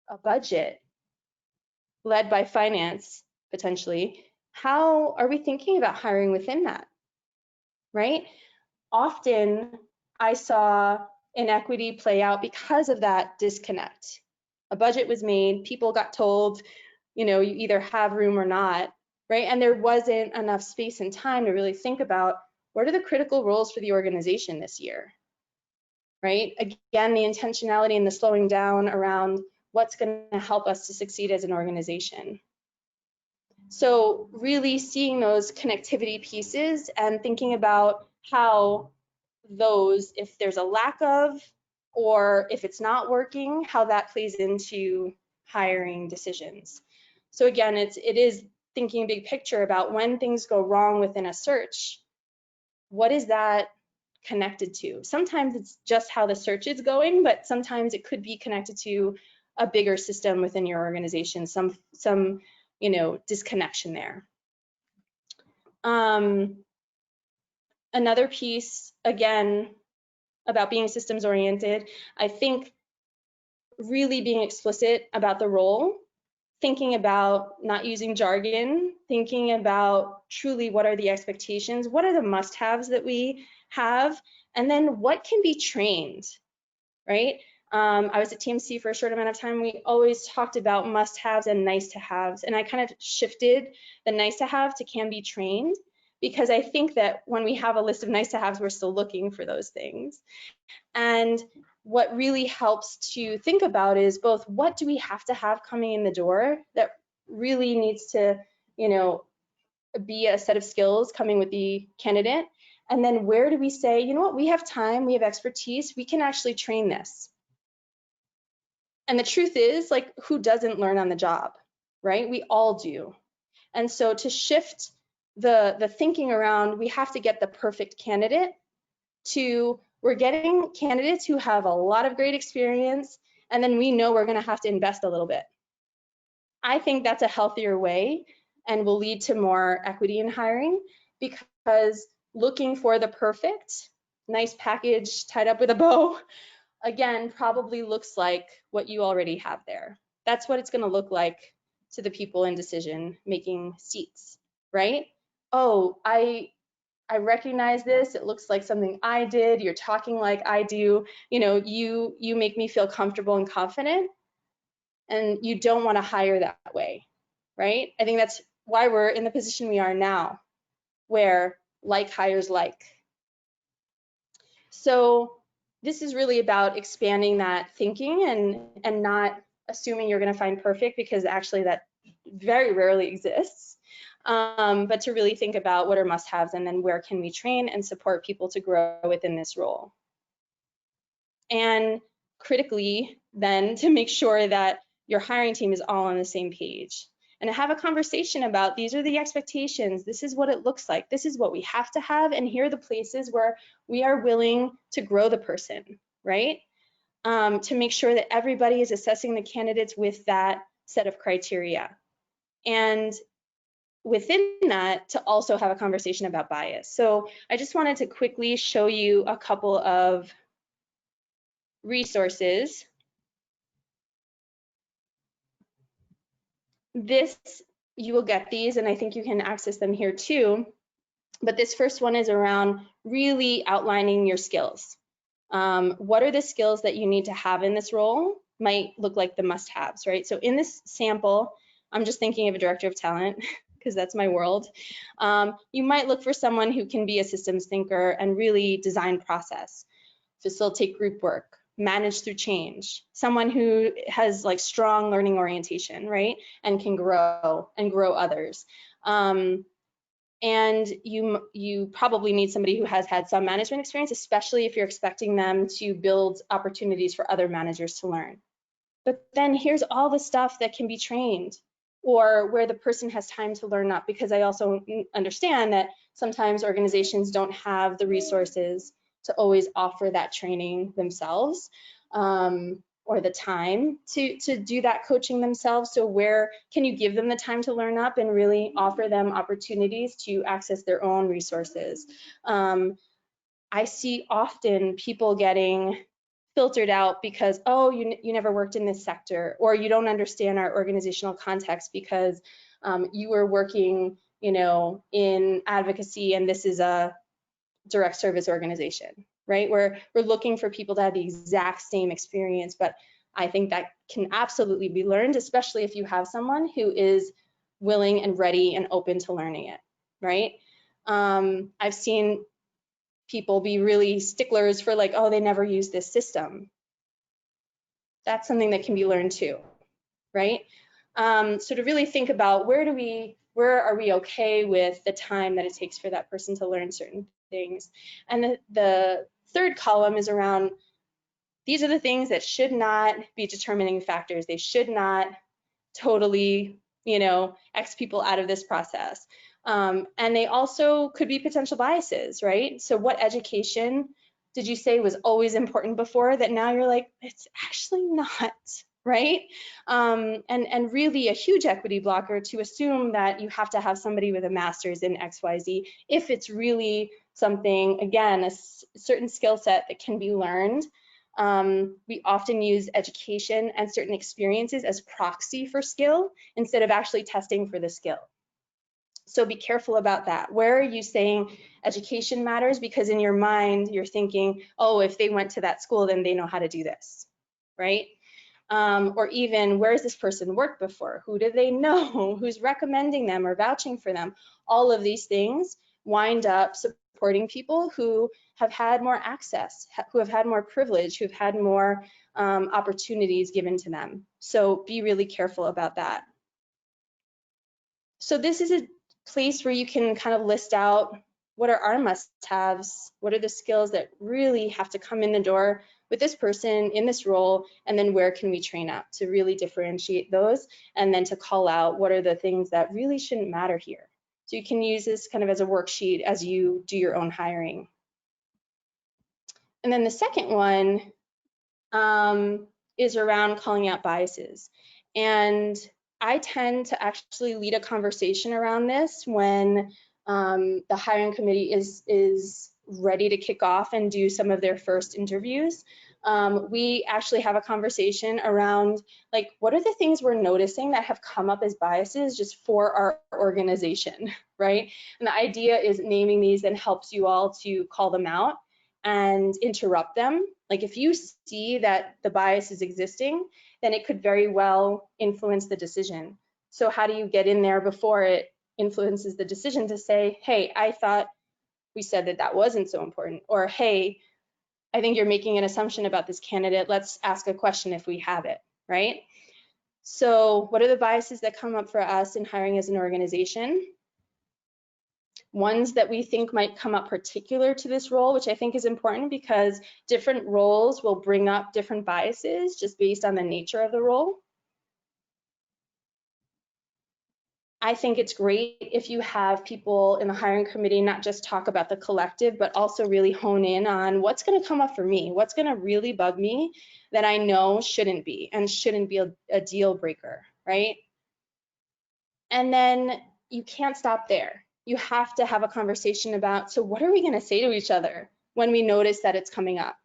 a budget led by finance, potentially, how are we thinking about hiring within that, right? Often I saw inequity play out because of that disconnect. A budget was made, people got told, you either have room or not, right? And there wasn't enough space and time to really think about, what are the critical roles for the organization this year, right? Again, the intentionality and the slowing down around what's going to help us to succeed as an organization. So really seeing those connectivity pieces and thinking about how those, if there's a lack of, or if it's not working, how that plays into hiring decisions. So again, it is thinking big picture about when things go wrong within a search, what is that connected to? Sometimes it's just how the search is going, but sometimes it could be connected to a bigger system within your organization, some disconnection there. Another piece, again, about being systems oriented, I think really being explicit about the role, thinking about not using jargon, thinking about truly what are the expectations, what are the must-haves that we have, and then what can be trained, right? I was at TMC for a short amount of time. We always talked about must-haves and nice-to-haves, and I kind of shifted the nice-to-have to can be trained, because I think that when we have a list of nice-to-haves, we're still looking for those things. And what really helps to think about is both, what do we have to have coming in the door that really needs to, be a set of skills coming with the candidate, and then where do we say, you know what, we have time, we have expertise, we can actually train this. And the truth is, like, who doesn't learn on the job, right? We all do. And so to shift the thinking around, we have to get the perfect candidate, to we're getting candidates who have a lot of great experience, and then we know we're going to have to invest a little bit. I think that's a healthier way and will lead to more equity in hiring, because looking for the perfect, nice package tied up with a bow, again, probably looks like what you already have there. That's what it's going to look like to the people in decision-making seats, right? Oh, I recognize this. It looks like something I did. You're talking like I do. You make me feel comfortable and confident, and you don't want to hire that way, right? I think that's why we're in the position we are now, where like hires like. So this is really about expanding that thinking and not assuming you're going to find perfect, because actually that very rarely exists. But to really think about what are must-haves, and then where can we train and support people to grow within this role. And critically, then, to make sure that your hiring team is all on the same page, and to have a conversation about, these are the expectations, this is what it looks like, this is what we have to have, and here are the places where we are willing to grow the person, right? To make sure that everybody is assessing the candidates with that set of criteria. And within that, to also have a conversation about bias. So I just wanted to quickly show you a couple of resources. You will get these, and I think you can access them here too. But this first one is around really outlining your skills. What are the skills that you need to have in this role? Might look like the must-haves, right? So in this sample, I'm just thinking of a director of talent because that's my world. You might look for someone who can be a systems thinker and really design process, facilitate group work, manage through change, someone who has like strong learning orientation, right? And can grow others. And you probably need somebody who has had some management experience, especially if you're expecting them to build opportunities for other managers to learn. But then here's all the stuff that can be trained, or where the person has time to learn up, because I also understand that sometimes organizations don't have the resources to always offer that training themselves, or the time to do that coaching themselves. So where can you give them the time to learn up and really offer them opportunities to access their own resources? I see often people getting filtered out because, oh, you never worked in this sector, or you don't understand our organizational context because you were working, you know, in advocacy and this is a direct service organization, right? We're looking for people to have the exact same experience, but I think that can absolutely be learned, especially if you have someone who is willing and ready and open to learning it, right? I've seen people be really sticklers for like, oh, they never use this system. That's something that can be learned too, right? So to really think about where are we okay with the time that it takes for that person to learn certain things. And the third column is around, these are the things that should not be determining factors. They should not totally, you know, X people out of this process. And they also could be potential biases, right? So what education did you say was always important before that now you're like, it's actually not, right? And really a huge equity blocker to assume that you have to have somebody with a master's in XYZ if it's really something, again, a certain skill set that can be learned. We often use education and certain experiences as proxy for skill instead of actually testing for the skill. So be careful about that. Where are you saying education matters? Because in your mind, you're thinking, oh, if they went to that school, then they know how to do this, right? Or even, where's this person worked before? Who do they know? Who's recommending them or vouching for them? All of these things wind up supporting people who have had more access, who have had more privilege, who have had more opportunities given to them. So be really careful about that. So this is a place where you can kind of list out what are our must-haves, what are the skills that really have to come in the door with this person in this role, and then where can we train up to really differentiate those, and then to call out what are the things that really shouldn't matter here. So you can use this kind of as a worksheet as you do your own hiring. And then the second one is around calling out biases. And I tend to actually lead a conversation around this when the hiring committee is ready to kick off and do some of their first interviews. We actually have a conversation around, like, what are the things we're noticing that have come up as biases just for our organization, right? And the idea is naming these and helps you all to call them out and interrupt them. Like if you see that the bias is existing, then it could very well influence the decision. So how do you get in there before it influences the decision to say, hey, I thought we said that that wasn't so important, or hey, I think you're making an assumption about this candidate. Let's ask a question if we have it, right? So what are the biases that come up for us in hiring as an organization? Ones that we think might come up particular to this role, which I think is important because different roles will bring up different biases just based on the nature of the role. I think it's great if you have people in the hiring committee not just talk about the collective, but also really hone in on what's going to come up for me, what's going to really bug me that I know shouldn't be and shouldn't be a deal breaker, right? And then you can't stop there. You have to have a conversation about, so what are we going to say to each other when we notice that it's coming up?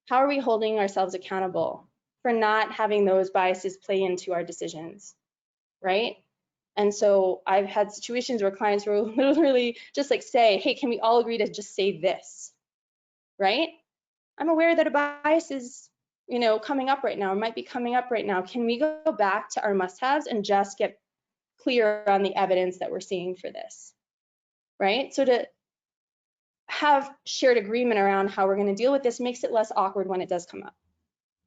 How are we holding ourselves accountable for not having those biases play into our decisions, right? And so I've had situations where clients will literally just like say, hey, can we all agree to just say this, right? I'm aware that a bias is coming up right now, or might be coming up right now. Can we go back to our must-haves and just get clear on the evidence that we're seeing for this, right? So to have shared agreement around how we're going to deal with this makes it less awkward when it does come up,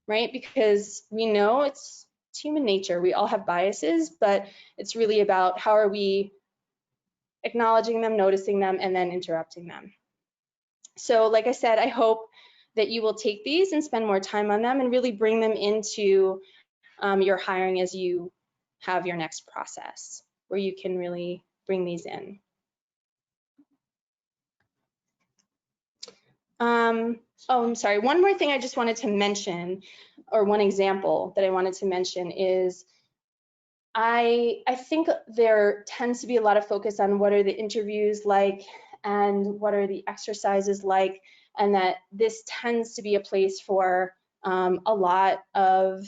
right? Because we know it's human nature. We all have biases, but it's really about how are we acknowledging them, noticing them, and then interrupting them. So like I said, I hope that you will take these and spend more time on them and really bring them into your hiring as you have your next process, where you can really bring these in. Oh, I'm sorry. One more thing I just wanted to mention, or one example that I wanted to mention is I think there tends to be a lot of focus on what are the interviews like and what are the exercises like, and that this tends to be a place for a lot of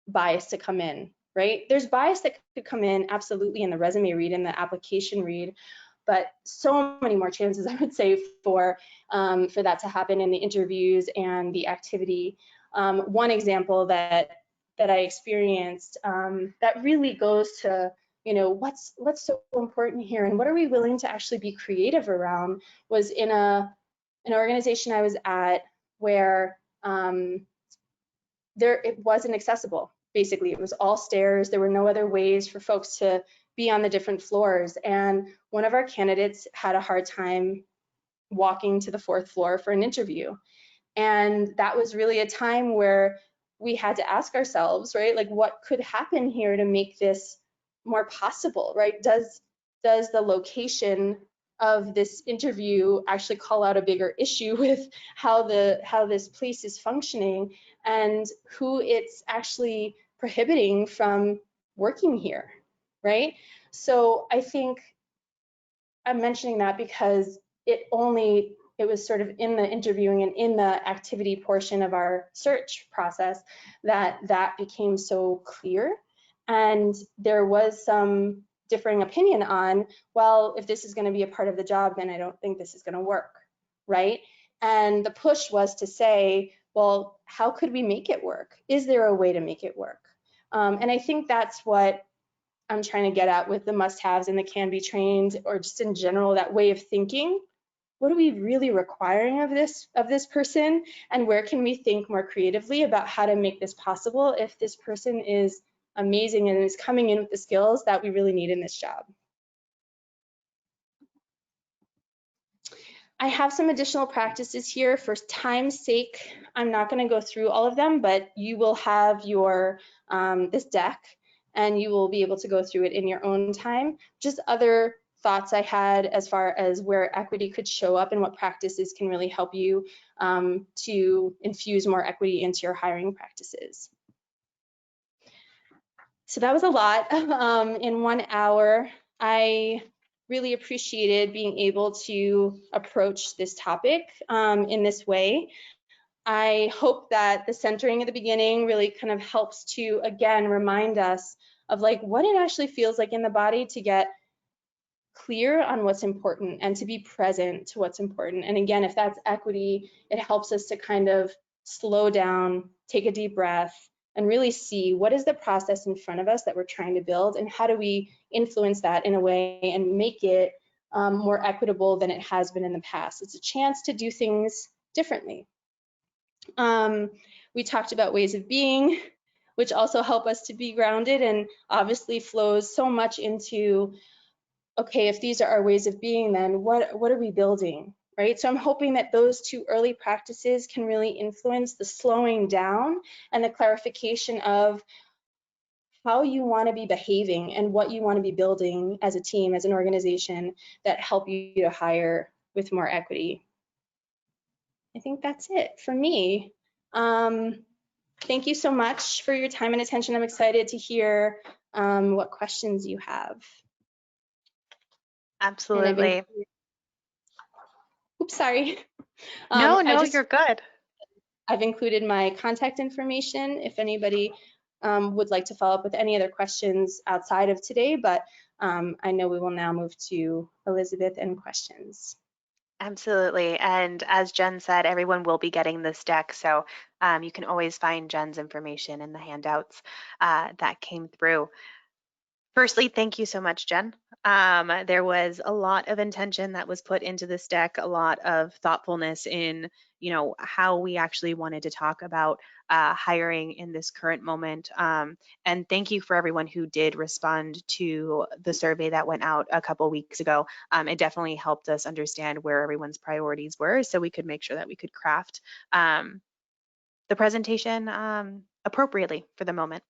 bias to come in, right? There's bias that could come in absolutely in the resume read, in the application read, but so many more chances, I would say, for that to happen in the interviews and the activity. One example that I experienced that really goes to, what's so important here and what are we willing to actually be creative around was in an organization I was at where it wasn't accessible. Basically, it was all stairs. There were no other ways for folks to be on the different floors. And one of our candidates had a hard time walking to the 4th floor for an interview. And that was really a time where we had to ask ourselves, right, like what could happen here to make this more possible, right? Does the location of this interview actually call out a bigger issue with how this place is functioning and who it's actually prohibiting from working here, right? So I think I'm mentioning that because it was sort of in the interviewing and in the activity portion of our search process that became so clear. And there was some differing opinion on, well, if this is going to be a part of the job, then I don't think this is going to work, right? And the push was to say, well, how could we make it work? Is there a way to make it work? And I think that's what I'm trying to get at with the must-haves and the can be trained, or just in general, that way of thinking. What are we really requiring of this person, and where can we think more creatively about how to make this possible if this person is amazing and is coming in with the skills that we really need in this job? I have some additional practices here. For time's sake, I'm not going to go through all of them, but you will have your this deck and you will be able to go through it in your own time. Just other thoughts I had as far as where equity could show up and what practices can really help you to infuse more equity into your hiring practices. So that was a lot in 1 hour. I really appreciated being able to approach this topic in this way. I hope that the centering at the beginning really kind of helps to, again, remind us of like what it actually feels like in the body to get clear on what's important and to be present to what's important. And again, if that's equity, it helps us to kind of slow down, take a deep breath, and really see what is the process in front of us that we're trying to build and how do we influence that in a way and make it more equitable than it has been in the past. It's a chance to do things differently. We talked about ways of being, which also help us to be grounded and obviously flows so much into, okay, if these are our ways of being, then what are we building, right? So I'm hoping that those 2 early practices can really influence the slowing down and the clarification of how you want to be behaving and what you want to be building as a team, as an organization, that help you to hire with more equity. I think that's it for me. Thank you so much for your time and attention. I'm excited to hear what questions you have. Absolutely. Oops, sorry. No, you're good. I've included my contact information if anybody would like to follow up with any other questions outside of today, but I know we will now move to Elizabeth and questions. Absolutely. And as Jen said, everyone will be getting this deck. So you can always find Jen's information in the handouts that came through. Firstly, thank you so much, Jen. There was a lot of intention that was put into this deck, a lot of thoughtfulness in, how we actually wanted to talk about hiring in this current moment. And thank you for everyone who did respond to the survey that went out a couple weeks ago. It definitely helped us understand where everyone's priorities were, so we could make sure that we could craft the presentation appropriately for the moment.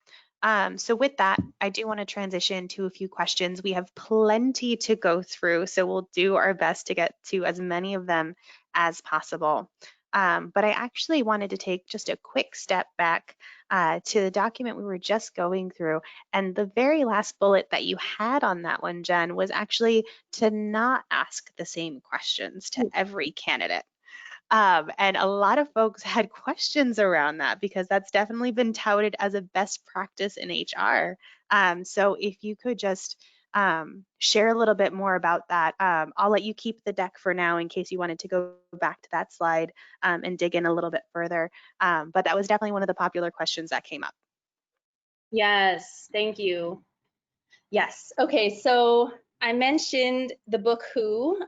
So with that, I do want to transition to a few questions. We have plenty to go through, so we'll do our best to get to as many of them as possible. But I actually wanted to take just a quick step back to the document we were just going through. And the very last bullet that you had on that one, Jen, was actually to not ask the same questions to every candidate. And a lot of folks had questions around that because that's definitely been touted as a best practice in HR. So if you could just share a little bit more about that. I'll let you keep the deck for now in case you wanted to go back to that slide and dig in a little bit further. But that was definitely one of the popular questions that came up. Yes, thank you. Yes. Okay. So I mentioned the book Who.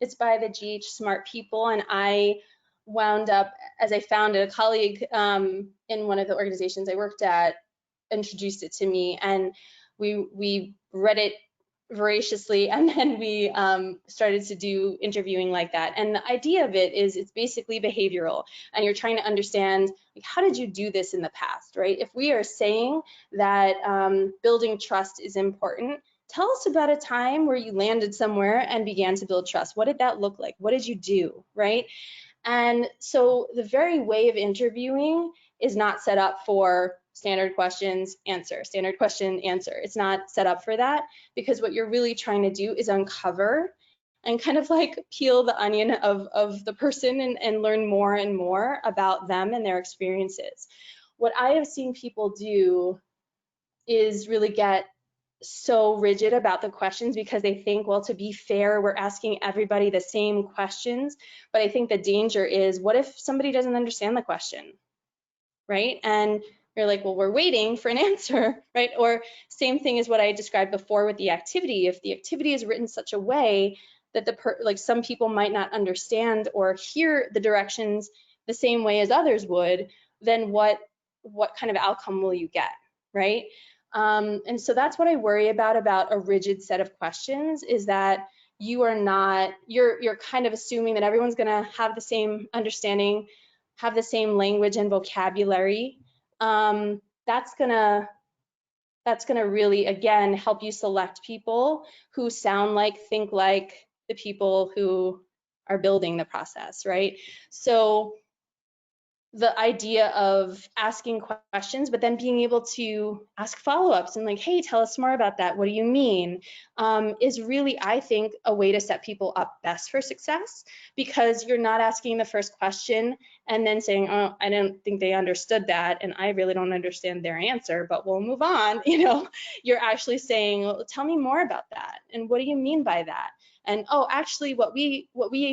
It's by the GH Smart People, and I wound up, as I found it, a colleague in one of the organizations I worked at introduced it to me, and we read it voraciously, and then we started to do interviewing like that. And the idea of it is it's basically behavioral, and you're trying to understand, like, how did you do this in the past, right? If we are saying that building trust is important, tell us about a time where you landed somewhere and began to build trust. What did that look like? What did you do, right? And so the very way of interviewing is not set up for standard questions, answer, standard question, answer. It's not set up for that, because what you're really trying to do is uncover and kind of like peel the onion of the person and learn more and more about them and their experiences. What I have seen people do is really get so rigid about the questions because they think, well, to be fair, we're asking everybody the same questions. But I think the danger is, what if somebody doesn't understand the question, right? And you're like, well, we're waiting for an answer, right? Or same thing as what I described before with the activity. If the activity is written such a way that like some people might not understand or hear the directions the same way as others would, then what kind of outcome will you get, right? And so that's what I worry about a rigid set of questions, is that you are not, you're kind of assuming that everyone's gonna have the same understanding, have the same language and vocabulary. That's gonna really, again, help you select people who sound like, think like the people who are building the process, right? So the idea of asking questions, but then being able to ask follow-ups and like, hey, tell us more about that. What do you mean? Is really, I think, a way to set people up best for success, because you're not asking the first question and then saying, oh, I don't think they understood that, and I really don't understand their answer, but we'll move on. You're actually saying, well, tell me more about that, and what do you mean by that? And oh, actually, what we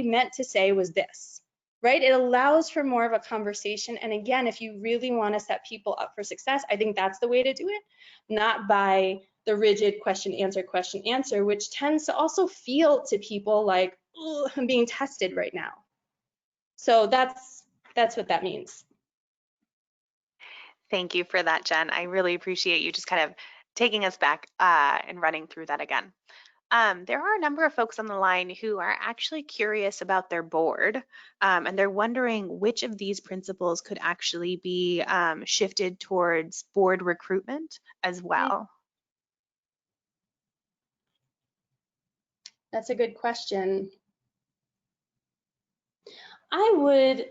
meant to say was this. Right? It allows for more of a conversation. And again, if you really want to set people up for success, I think that's the way to do it, not by the rigid question, answer, which tends to also feel to people like, oh, I'm being tested right now. So that's what that means. Thank you for that, Jen. I really appreciate you just kind of taking us back and running through that again. There are a number of folks on the line who are actually curious about their board, and they're wondering which of these principles could actually be shifted towards board recruitment as well. That's a good question. I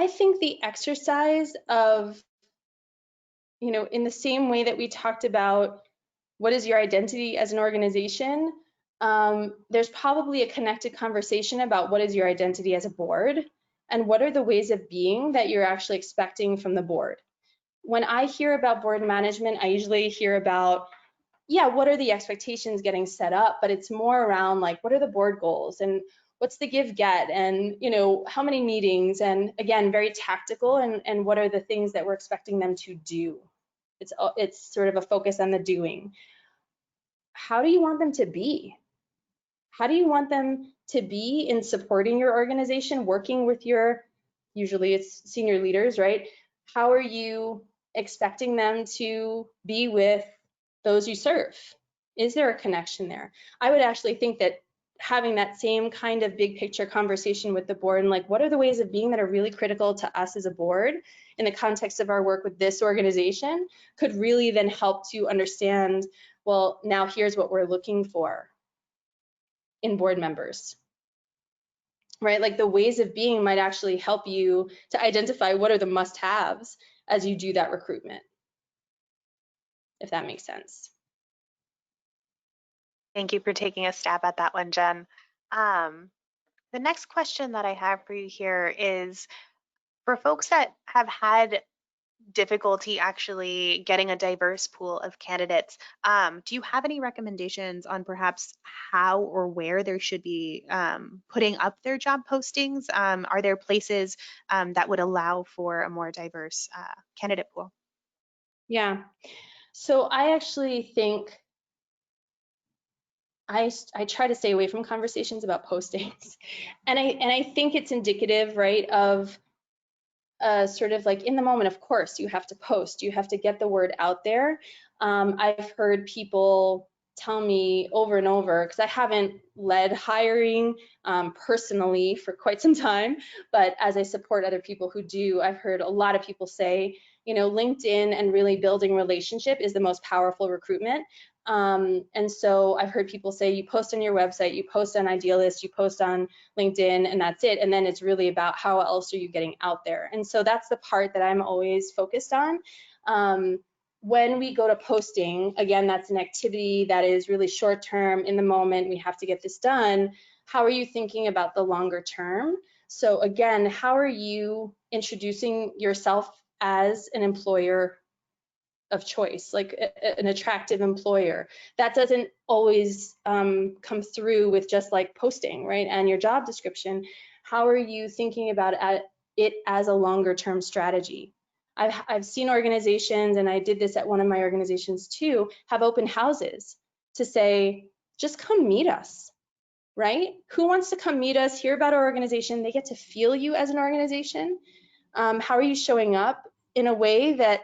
think the exercise of, in the same way that we talked about what is your identity as an organization, there's probably a connected conversation about what is your identity as a board and what are the ways of being that you're actually expecting from the board. When I hear about board management, I usually hear about, yeah, what are the expectations getting set up, but it's more around like, what are the board goals and what's the give get, and how many meetings, and again, very tactical, and what are the things that we're expecting them to do. It's sort of a focus on the doing. How do you want them to be? How do you want them to be in supporting your organization, working with usually it's senior leaders, right? How are you expecting them to be with those you serve? Is there a connection there? I would actually think that having that same kind of big picture conversation with the board, and like, what are the ways of being that are really critical to us as a board in the context of our work with this organization, could really then help to understand, well, now here's what we're looking for in board members, right? Like, the ways of being might actually help you to identify what are the must-haves as you do that recruitment, if that makes sense. Thank you for taking a stab at that one, Jen. The next question that I have for you here is, for folks that have had difficulty actually getting a diverse pool of candidates, do you have any recommendations on perhaps how or where they should be putting up their job postings? Are there places that would allow for a more diverse candidate pool? Yeah, so I actually think I try to stay away from conversations about postings, and I think it's indicative, right, of sort of like, in the moment, of course, you have to post, you have to get the word out there. I've heard people tell me over and over, because I haven't led hiring personally for quite some time, but as I support other people who do, I've heard a lot of people say, LinkedIn and really building relationship is the most powerful recruitment. And so I've heard people say, you post on your website, you post on Idealist, you post on LinkedIn, and that's it. And then it's really about how else are you getting out there. And so that's the part that I'm always focused on. When we go to posting, again, that's an activity that is really short term, in the moment, we have to get this done. How are you thinking about the longer term? So again, how are you introducing yourself as an employer of choice, like an attractive employer? That doesn't always come through with just like posting, right, and your job description. How are you thinking about it as a longer term strategy? I've seen organizations, and I did this at one of my organizations too, have open houses to say, just come meet us, right? Who wants to come meet us, hear about our organization? They get to feel you as an organization. How are you showing up in a way that,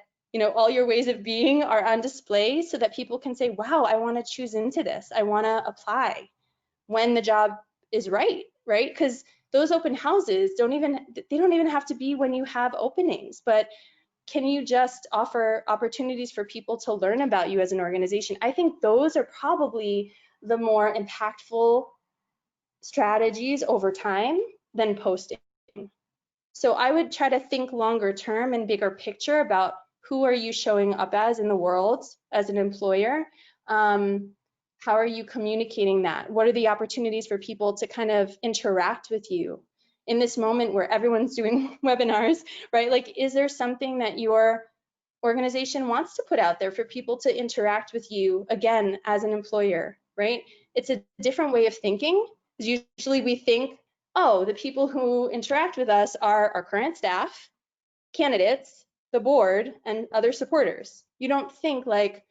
all your ways of being are on display, so that people can say, wow, I want to choose into this, I want to apply when the job is right, right? Because those open houses don't even have to be when you have openings, but can you just offer opportunities for people to learn about you as an organization? I think those are probably the more impactful strategies over time than posting. So I would try to think longer term and bigger picture about, who are you showing up as in the world as an employer? How are you communicating that? What are the opportunities for people to kind of interact with you in this moment where everyone's doing webinars, right? Like, is there something that your organization wants to put out there for people to interact with you, again, as an employer, right? It's a different way of thinking. Usually we think, oh, the people who interact with us are our current staff, candidates, the board, and other supporters. You don't think like,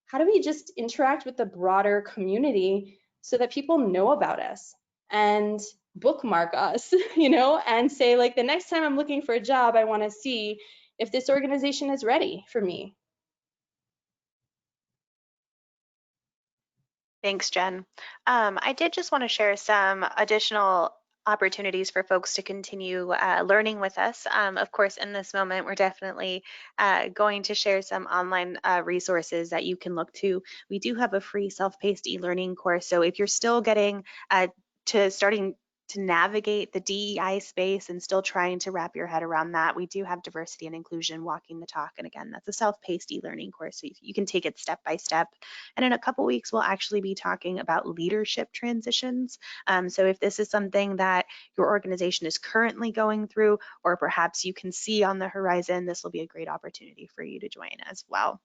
how do we just interact with the broader community so that people know about us and bookmark us, and say, like, the next time I'm looking for a job, I want to see if this organization is ready for me. Thanks, Jen. I did just want to share some additional opportunities for folks to continue learning with us. Of course, in this moment, we're definitely going to share some online resources that you can look to. We do have a free self-paced e-learning course, so if you're still getting to starting to navigate the DEI space and still trying to wrap your head around that, we do have diversity and inclusion walking the talk. And again, that's a self-paced e-learning course, so you can take it step by step. And in a couple weeks, we'll actually be talking about leadership transitions. So if this is something that your organization is currently going through, or perhaps you can see on the horizon, this will be a great opportunity for you to join as well.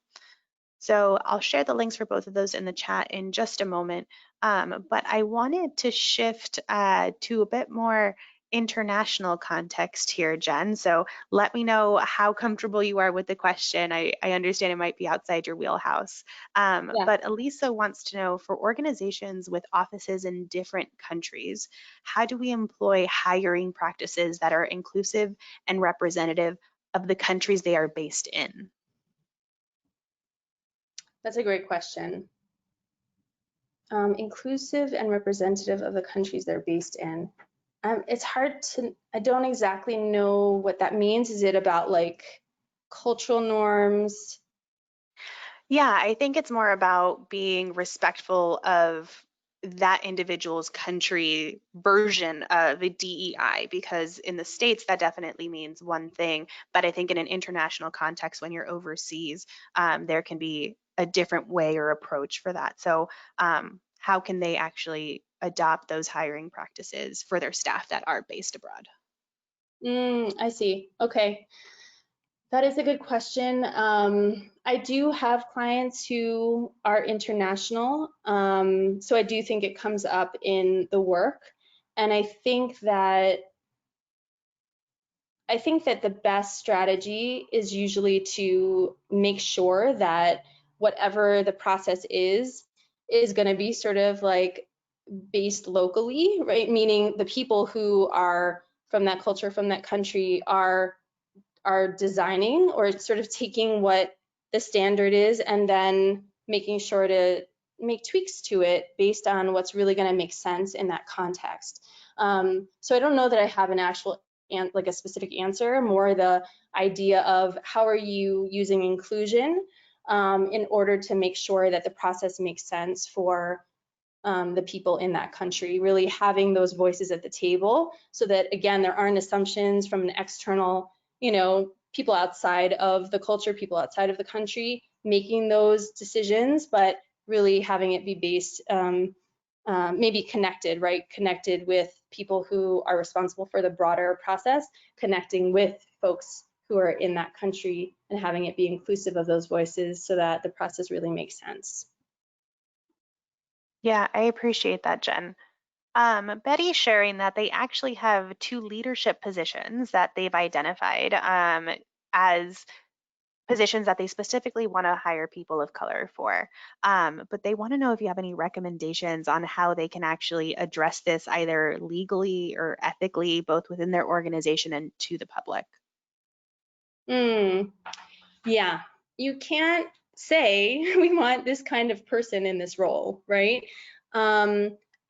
So I'll share the links for both of those in the chat in just a moment. But I wanted to shift to a bit more international context here, Jen. So let me know how comfortable you are with the question. I understand it might be outside your wheelhouse. Yeah. But Elisa wants to know, for organizations with offices in different countries, how do we employ hiring practices that are inclusive and representative of the countries they are based in? That's a great question. Inclusive and representative of the countries they're based in. It's hard to, I don't exactly know what that means. Is it about like cultural norms? Yeah, I think it's more about being respectful of that individual's country version of a DEI, because in the States, that definitely means one thing. But I think in an international context, when you're overseas, there can be a different way or approach for that. So, how can they actually adopt those hiring practices for their staff that are based abroad? I see. Okay. That is a good question. I do have clients who are international, so I do think it comes up in the work. And I think that the best strategy is usually to make sure that whatever the process is going to be sort of like based locally, right? Meaning the people who are from that culture, from that country are designing or sort of taking what the standard is and then making sure to make tweaks to it based on what's really going to make sense in that context. So I don't know that I have an actual like a specific answer, more the idea of how are you using inclusion in order to make sure that the process makes sense for the people in that country, really having those voices at the table so that, again, there aren't assumptions from an external, people outside of the culture, people outside of the country making those decisions, but really having it be based, maybe connected, right? Connected with people who are responsible for the broader process, connecting with folks who are in that country and having it be inclusive of those voices so that the process really makes sense. Yeah, I appreciate that, Jen. Betty's sharing that they actually have two leadership positions that they've identified as positions that they specifically want to hire people of color for. But they want to know if you have any recommendations on how they can actually address this either legally or ethically, both within their organization and to the public. Yeah, you can't say we want this kind of person in this role, right?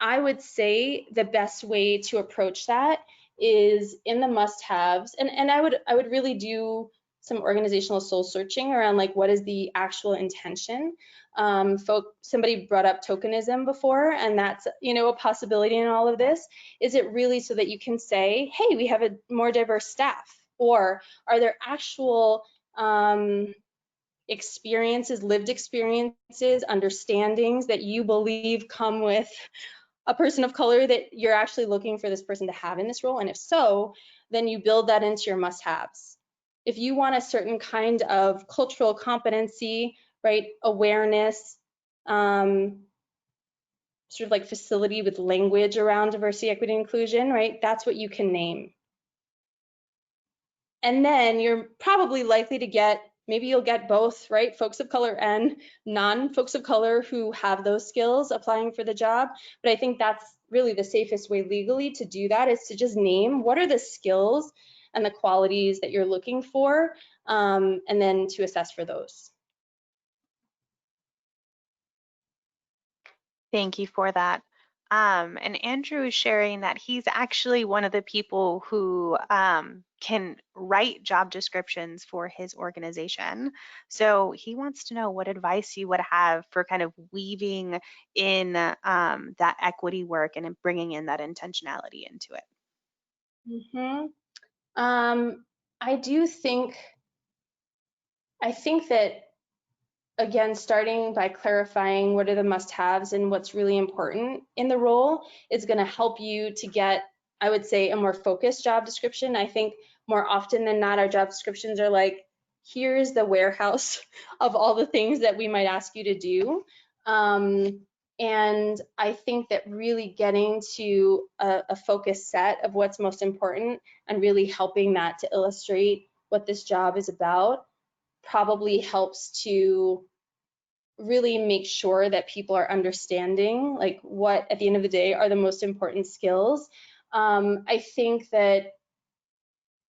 I would say the best way to approach that is in the must-haves, and I would really do some organizational soul searching around like what is the actual intention. Somebody brought up tokenism before, and that's a possibility in all of this. Is it really so that you can say, hey, we have a more diverse staff, or are there actual experiences, lived experiences, understandings that you believe come with a person of color that you're actually looking for this person to have in this role? And if so, then you build that into your must-haves. If you want a certain kind of cultural competency, right, awareness, sort of like facility with language around diversity, equity, inclusion, right, that's what you can name. And then you're probably likely to get, maybe you'll get both, right? Folks of color and non-folks of color who have those skills applying for the job. But I think that's really the safest way legally to do that, is to just name what are the skills and the qualities that you're looking for, and then to assess for those. Thank you for that. And Andrew is sharing that he's actually one of the people who can write job descriptions for his organization. So he wants to know what advice you would have for kind of weaving in that equity work and bringing in that intentionality into it. I do think, that again, starting by clarifying what are the must-haves and what's really important in the role is going to help you to get, I would say, a more focused job description. I think more often than not, our job descriptions are like here's the warehouse of all the things that we might ask you to do. And I think that really getting to a focused set of what's most important and really helping that to illustrate what this job is about probably helps to really make sure that people are understanding like what at the end of the day are the most important skills. I think that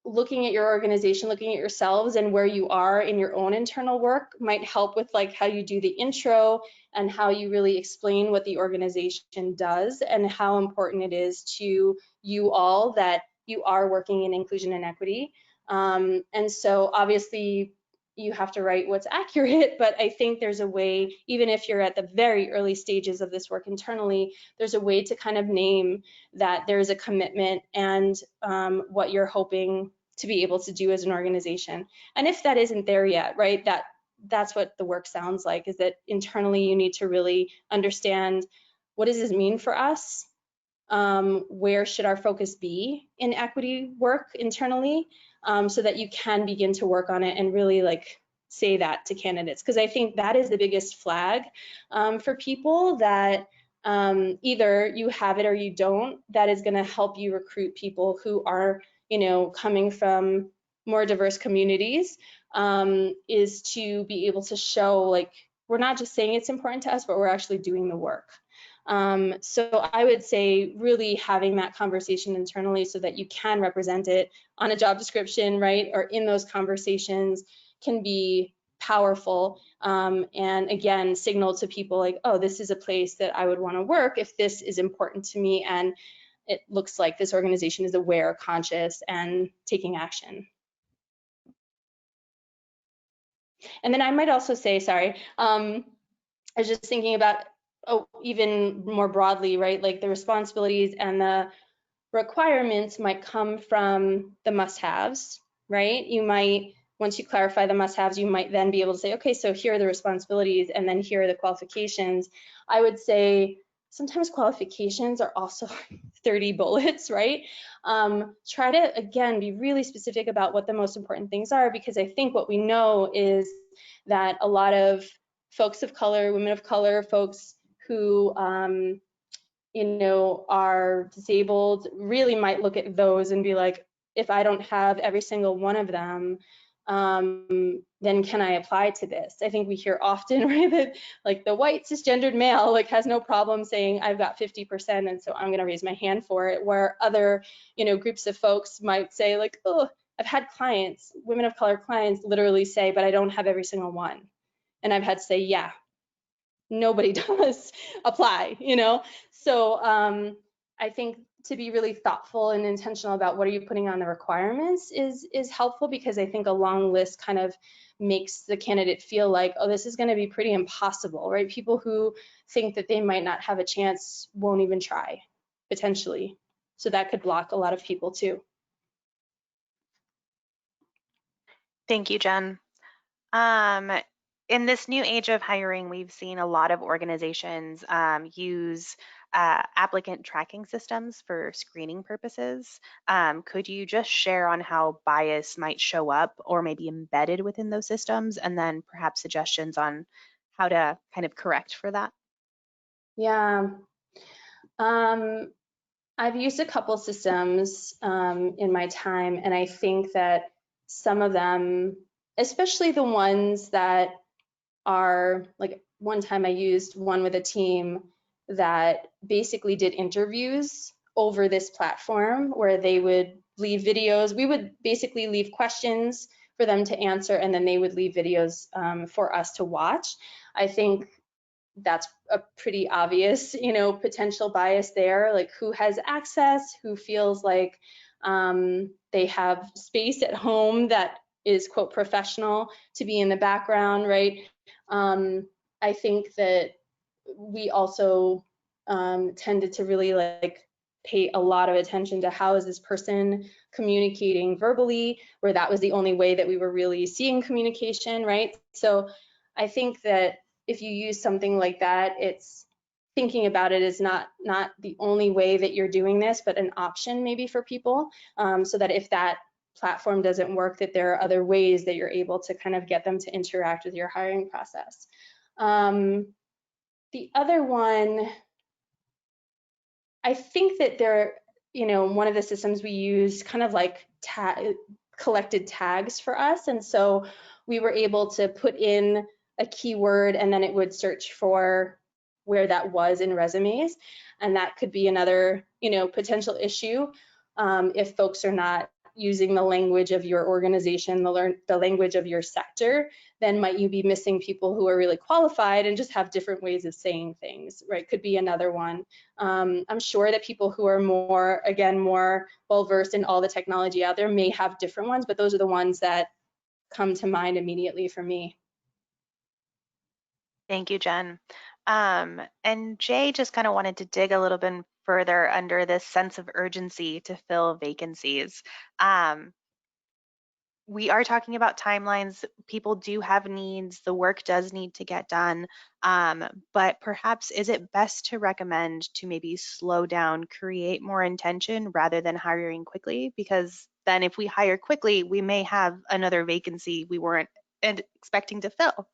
looking at your organization, looking at yourselves and where you are in your own internal work might help with like how you do the intro and how you really explain what the organization does and how important it is to you all that you are working in inclusion and equity. And so obviously you have to write what's accurate, but I think there's a way, even if you're at the very early stages of this work internally, there's a way to kind of name that there's a commitment and what you're hoping to be able to do as an organization. And if that isn't there yet, right, that's what the work sounds like, is that internally you need to really understand what does this mean for us? Where should our focus be in equity work internally, so that you can begin to work on it and really like say that to candidates, because I think that is the biggest flag for people, that either you have it or you don't, that is going to help you recruit people who are, you know, coming from more diverse communities, is to be able to show like we're not just saying it's important to us, but we're actually doing the work. So I would say really having that conversation internally so that you can represent it on a job description, right, or in those conversations can be powerful, and again signal to people like, oh, this is a place that I would want to work if this is important to me and it looks like this organization is aware, conscious, and taking action. And then I might also say, sorry, I was just thinking about, oh, even more broadly, right, like the responsibilities and the requirements might come from the must-haves, right? You might, once you clarify the must-haves, you might then be able to say, okay, so here are the responsibilities and then here are the qualifications. I would say sometimes qualifications are also 30 bullets, right? Try to, again, be really specific about what the most important things are, because I think what we know is that a lot of folks of color, women of color, folks who you know, are disabled really might look at those and be like, if I don't have every single one of them, then can I apply to this? I think we hear often, right, that like the white cisgendered male like has no problem saying I've got 50% and so I'm going to raise my hand for it, where other, you know, groups of folks might say like, oh, I've had clients, women of color clients literally say, but I don't have every single one. And I've had to say, yeah, nobody does apply, you know? So I think to be really thoughtful and intentional about what are you putting on the requirements is helpful, because I think a long list kind of makes the candidate feel like, oh, this is going to be pretty impossible, right? People who think that they might not have a chance won't even try, potentially. So that could block a lot of people too. Thank you, Jen. In this new age of hiring, we've seen a lot of organizations use applicant tracking systems for screening purposes. Could you just share on how bias might show up or maybe embedded within those systems, and then perhaps suggestions on how to kind of correct for that? Yeah. I've used a couple systems in my time, and I think that some of them, especially the ones that are like, one time I used one with a team that basically did interviews over this platform where they would leave videos. We would basically leave questions for them to answer, and then they would leave videos for us to watch. I think that's a pretty obvious, you know, potential bias there, like who has access, who feels like they have space at home that is, quote, professional to be in the background, right? I think that we also tended to really like pay a lot of attention to how is this person communicating verbally, where that was the only way that we were really seeing communication, right? So I think that if you use something like that, it's thinking about it as not the only way that you're doing this, but an option maybe for people, so that if that platform doesn't work, that there are other ways that you're able to kind of get them to interact with your hiring process. The other one, I think that one of the systems we use kind of like collected tags for us. And so we were able to put in a keyword and then it would search for where that was in resumes. And that could be another, potential issue if folks are not using the language of your organization, the language of your sector, then might you be missing people who are really qualified and just have different ways of saying things, right? Could be another one. I'm sure that people who are more well-versed in all the technology out there may have different ones, but those are the ones that come to mind immediately for me. Thank you, Jen. And Jay just kind of wanted to dig a little bit further under this sense of urgency to fill vacancies. We are talking about timelines. People do have needs. The work does need to get done. But perhaps is it best to recommend to maybe slow down, create more intention rather than hiring quickly? Because then if we hire quickly, we may have another vacancy we weren't expecting to fill.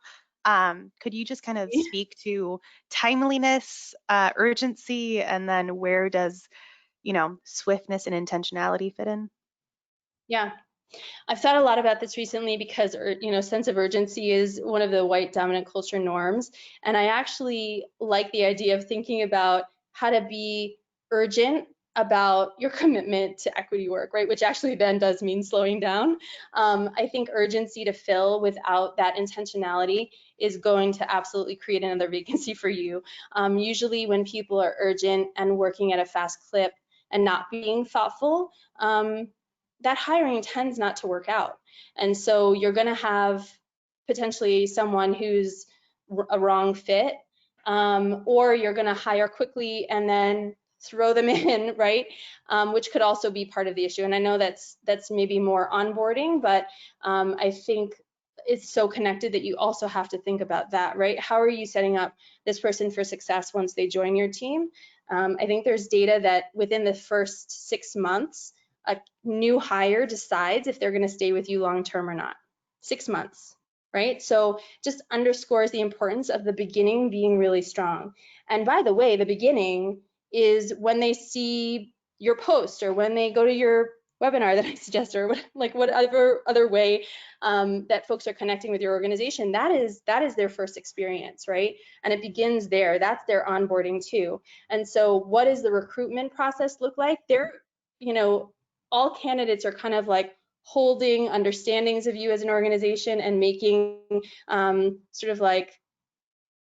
Could you just kind of speak to timeliness, urgency, and then where does, swiftness and intentionality fit in? Yeah. I've thought a lot about this recently because, sense of urgency is one of the white dominant culture norms. And I actually like the idea of thinking about how to be urgent about your commitment to equity work, right? Which actually then does mean slowing down. I think urgency to fill without that intentionality is going to absolutely create another vacancy for you. Usually when people are urgent and working at a fast clip and not being thoughtful, that hiring tends not to work out. And so you're going to have potentially someone who's a wrong fit, or you're going to hire quickly and then throw them in, right? Which could also be part of the issue. And I know that's maybe more onboarding, but I think it's so connected that you also have to think about that, right? How are you setting up this person for success once they join your team? I think there's data that within the first 6 months, a new hire decides if they're going to stay with you long term or not. 6 months, right? So just underscores the importance of the beginning being really strong. And by the way, the beginning is when they see your post or when they go to your webinar that I suggest, or whatever other way that folks are connecting with your organization. That is their first experience, right? And it begins there. That's their onboarding too. And so what does the recruitment process look like? All candidates are kind of like holding understandings of you as an organization and making sort of like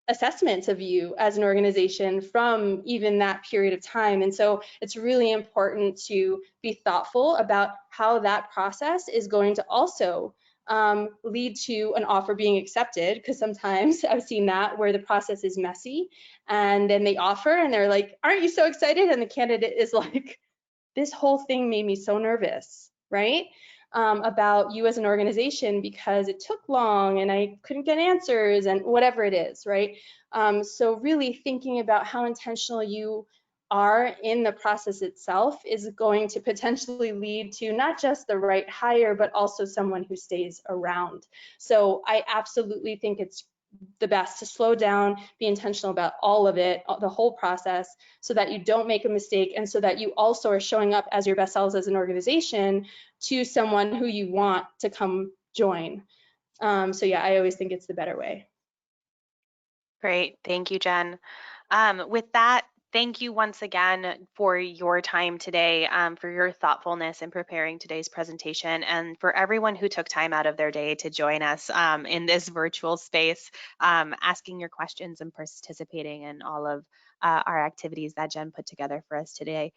assessments of you as an organization from even that period of time. And so it's really important to be thoughtful about how that process is going to also lead to an offer being accepted, because sometimes I've seen that where the process is messy and then they offer and they're like, aren't you so excited? And the candidate is like, this whole thing made me so nervous, right? About you as an organization because it took long and I couldn't get answers and whatever it is, right? So really thinking about how intentional you are in the process itself is going to potentially lead to not just the right hire, but also someone who stays around. So I absolutely think it's the best to slow down, be intentional about all of it, the whole process, so that you don't make a mistake and so that you also are showing up as your best selves as an organization to someone who you want to come join. So yeah, I always think it's the better way. Great. Thank you, Jen. With that, thank you once again for your time today, for your thoughtfulness in preparing today's presentation, and for everyone who took time out of their day to join us in this virtual space, asking your questions and participating in all of our activities that Jen put together for us today.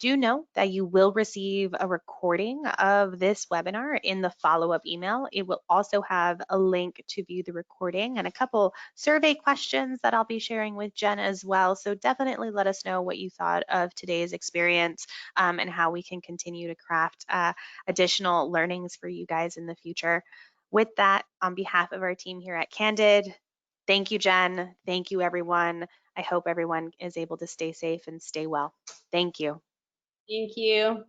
Do note that you will receive a recording of this webinar in the follow-up email. It will also have a link to view the recording and a couple survey questions that I'll be sharing with Jen as well. So definitely let us know what you thought of today's experience and how we can continue to craft additional learnings for you guys in the future. With that, on behalf of our team here at Candid, thank you, Jen. Thank you, everyone. I hope everyone is able to stay safe and stay well. Thank you. Thank you.